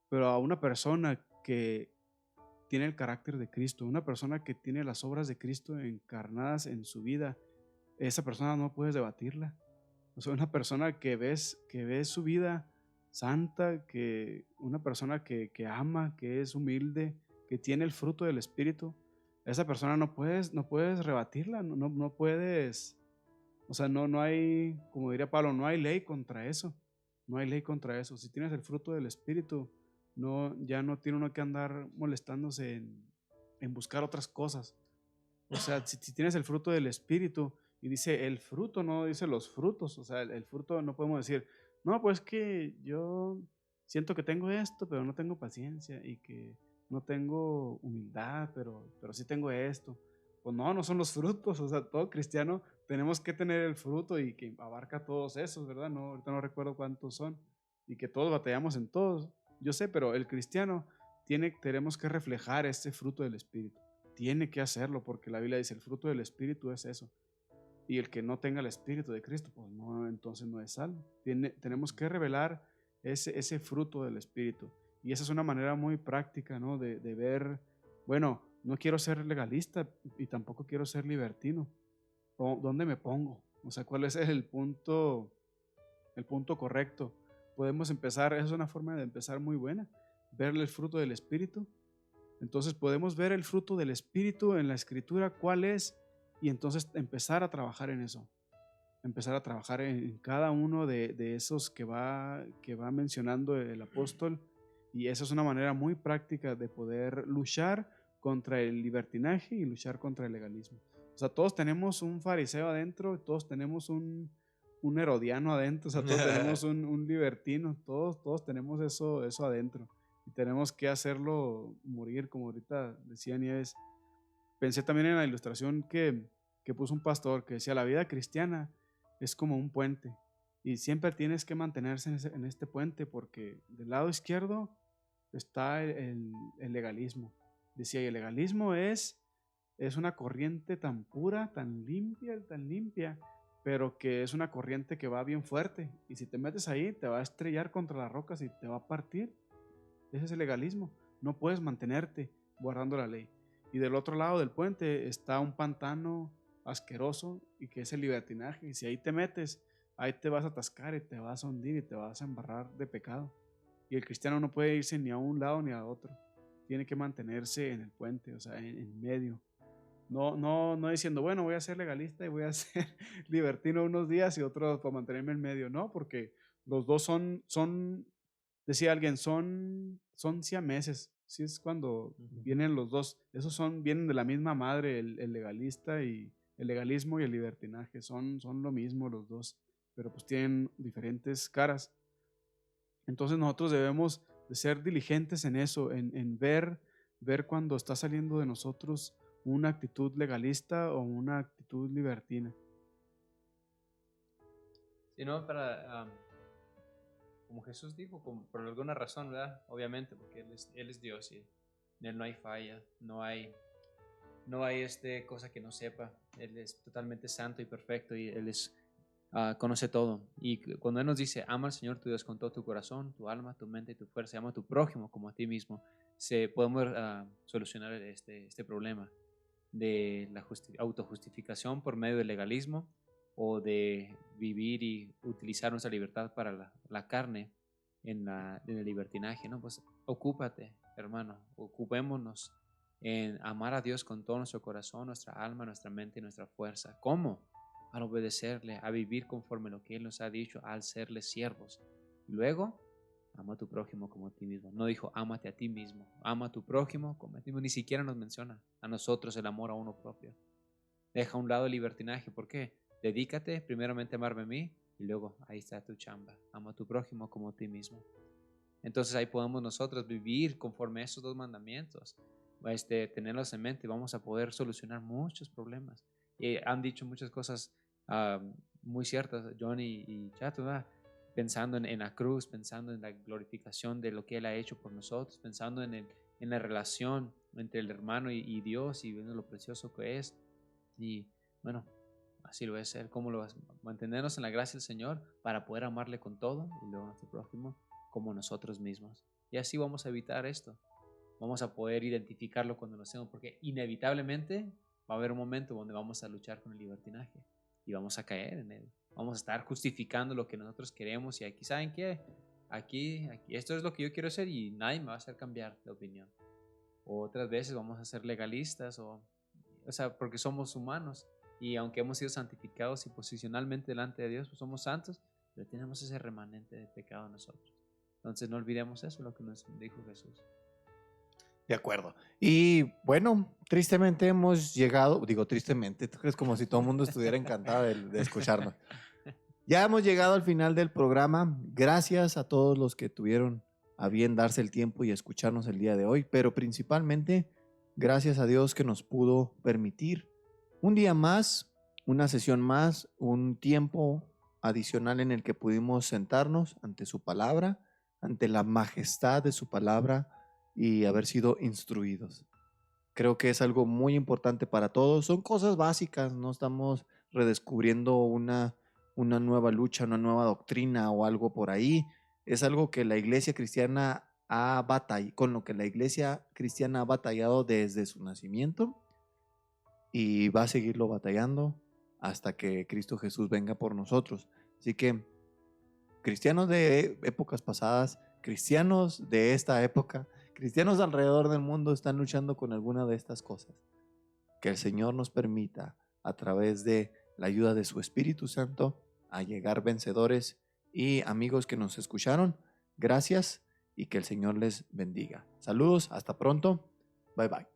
Pero a una persona que tiene el carácter de Cristo, una persona que tiene las obras de Cristo encarnadas en su vida, esa persona no puedes debatirla. O sea, una persona que ves su vida santa, que una persona que ama, que es humilde, que tiene el fruto del Espíritu, esa persona no puedes rebatirla, no puedes, o sea, no hay, como diría Pablo, no hay ley contra eso, no hay ley contra eso. Si tienes el fruto del Espíritu, ya no tiene uno que andar molestándose en buscar otras cosas. O sea, si tienes el fruto del Espíritu, y dice el fruto, no dice los frutos. O sea, el fruto no podemos decir, no, pues que yo siento que tengo esto, pero no tengo paciencia, y que no tengo humildad, pero sí tengo esto. Pues no son los frutos. O sea, todo cristiano tenemos que tener el fruto, y que abarca todos esos, ¿verdad? No, ahorita no recuerdo cuántos son, y que todos batallamos en todos. Yo sé, pero el cristiano tenemos que reflejar ese fruto del Espíritu. Tiene que hacerlo, porque la Biblia dice el fruto del Espíritu es eso. Y el que no tenga el Espíritu de Cristo, pues no, entonces no es salvo. Tenemos que revelar ese fruto del Espíritu. Y esa es una manera muy práctica, ¿no? De ver, bueno, no quiero ser legalista y tampoco quiero ser libertino. ¿Dónde me pongo? O sea, ¿cuál es el punto correcto? Podemos empezar, esa es una forma de empezar muy buena, verle el fruto del Espíritu. Entonces podemos ver el fruto del Espíritu en la Escritura, cuál es, y entonces empezar a trabajar en eso. Empezar a trabajar en cada uno de esos que va mencionando el apóstol. Y esa es una manera muy práctica de poder luchar contra el libertinaje y luchar contra el legalismo. O sea, todos tenemos un fariseo adentro, todos tenemos un herodiano adentro, o sea, todos tenemos un libertino, todos tenemos eso adentro. Y tenemos que hacerlo morir, como ahorita decía Nieves. Pensé también en la ilustración que puso un pastor, que decía, la vida cristiana es como un puente, y siempre tienes que mantenerse en este puente, porque del lado izquierdo está el legalismo. Decía, y el legalismo es una corriente tan pura, tan limpia, pero que es una corriente que va bien fuerte, y si te metes ahí te va a estrellar contra las rocas y te va a partir. Ese es el legalismo. No puedes mantenerte guardando la ley. Y del otro lado del puente está un pantano asqueroso, y que es el libertinaje. Y si ahí te metes, ahí te vas a atascar y te vas a hundir y te vas a embarrar de pecado. Y el cristiano no puede irse ni a un lado ni a otro. tiene que mantenerse en el puente, o sea, en medio. No diciendo, bueno, voy a ser legalista y voy a ser libertino unos días y otros para mantenerme en medio. No, porque los dos decía alguien, son siameses. Sí, es cuando vienen los dos. Vienen de la misma madre, el legalista y el legalismo y el libertinaje. Son lo mismo los dos, pero pues tienen diferentes caras. Entonces nosotros debemos de ser diligentes en eso, en ver cuando está saliendo de nosotros una actitud legalista o una actitud libertina. Sino como Jesús dijo, por alguna razón, ¿verdad? Obviamente, porque Él es Dios y en Él no hay falla, no hay cosa que no sepa. Él es totalmente santo y perfecto y Él conoce todo. Y cuando Él nos dice, ama al Señor tu Dios con todo tu corazón, tu alma, tu mente y tu fuerza, ama a tu prójimo como a ti mismo, podemos solucionar este problema de la autojustificación por medio del legalismo o de vivir y utilizar nuestra libertad para la carne en el libertinaje, ¿no? Pues ocúpate, hermano, ocupémonos en amar a Dios con todo nuestro corazón, nuestra alma, nuestra mente y nuestra fuerza. ¿Cómo? Al obedecerle, a vivir conforme lo que Él nos ha dicho, al serle siervos. Luego, ama a tu prójimo como a ti mismo. No dijo, ámate a ti mismo. Ama a tu prójimo como a ti mismo. Ni siquiera nos menciona a nosotros el amor a uno propio. Deja a un lado el libertinaje. ¿Por qué? Dedícate primeramente a amarme a mí y luego ahí está tu chamba. Ama a tu prójimo como a ti mismo. Entonces ahí podemos nosotros vivir conforme a esos dos mandamientos. Tenerlos en mente y vamos a poder solucionar muchos problemas. Y han dicho muchas cosas muy ciertas, Johnny y Chato, ¿verdad? Pensando en la cruz, pensando en la glorificación de lo que Él ha hecho por nosotros, pensando en la relación entre el hermano y Dios y viendo lo precioso que es. Y bueno, así lo va a ser. ¿Cómo lo vas a mantenernos en la gracia del Señor para poder amarle con todo y luego a nuestro prójimo como nosotros mismos? Y así vamos a evitar esto. Vamos a poder identificarlo cuando lo hacemos, porque inevitablemente va a haber un momento donde vamos a luchar con el libertinaje y vamos a caer en él. Vamos a estar justificando lo que nosotros queremos y aquí, ¿saben qué? Aquí, esto es lo que yo quiero hacer y nadie me va a hacer cambiar de opinión. O otras veces vamos a ser legalistas o sea, porque somos humanos y aunque hemos sido santificados y posicionalmente delante de Dios, pues somos santos, pero tenemos ese remanente de pecado en nosotros. Entonces no olvidemos eso, lo que nos dijo Jesús. De acuerdo. Y bueno, tristemente hemos llegado, digo tristemente, es como si todo el mundo estuviera encantado de escucharnos. Ya hemos llegado al final del programa. Gracias a todos los que tuvieron a bien darse el tiempo y escucharnos el día de hoy, pero principalmente gracias a Dios que nos pudo permitir un día más, una sesión más, un tiempo adicional en el que pudimos sentarnos ante su palabra, ante la majestad de su palabra y haber sido instruidos. Creo que es algo muy importante para todos. Son cosas básicas, no estamos redescubriendo una nueva lucha, una nueva doctrina o algo por ahí. Es algo que la iglesia cristiana con lo que la iglesia cristiana ha batallado desde su nacimiento y va a seguirlo batallando hasta que Cristo Jesús venga por nosotros. Así que cristianos de épocas pasadas, cristianos de esta época, cristianos alrededor del mundo están luchando con alguna de estas cosas. Que el Señor nos permita, a través de la ayuda de su Espíritu Santo, a llegar vencedores. Y amigos que nos escucharon, gracias y que el Señor les bendiga. Saludos, hasta pronto. Bye bye.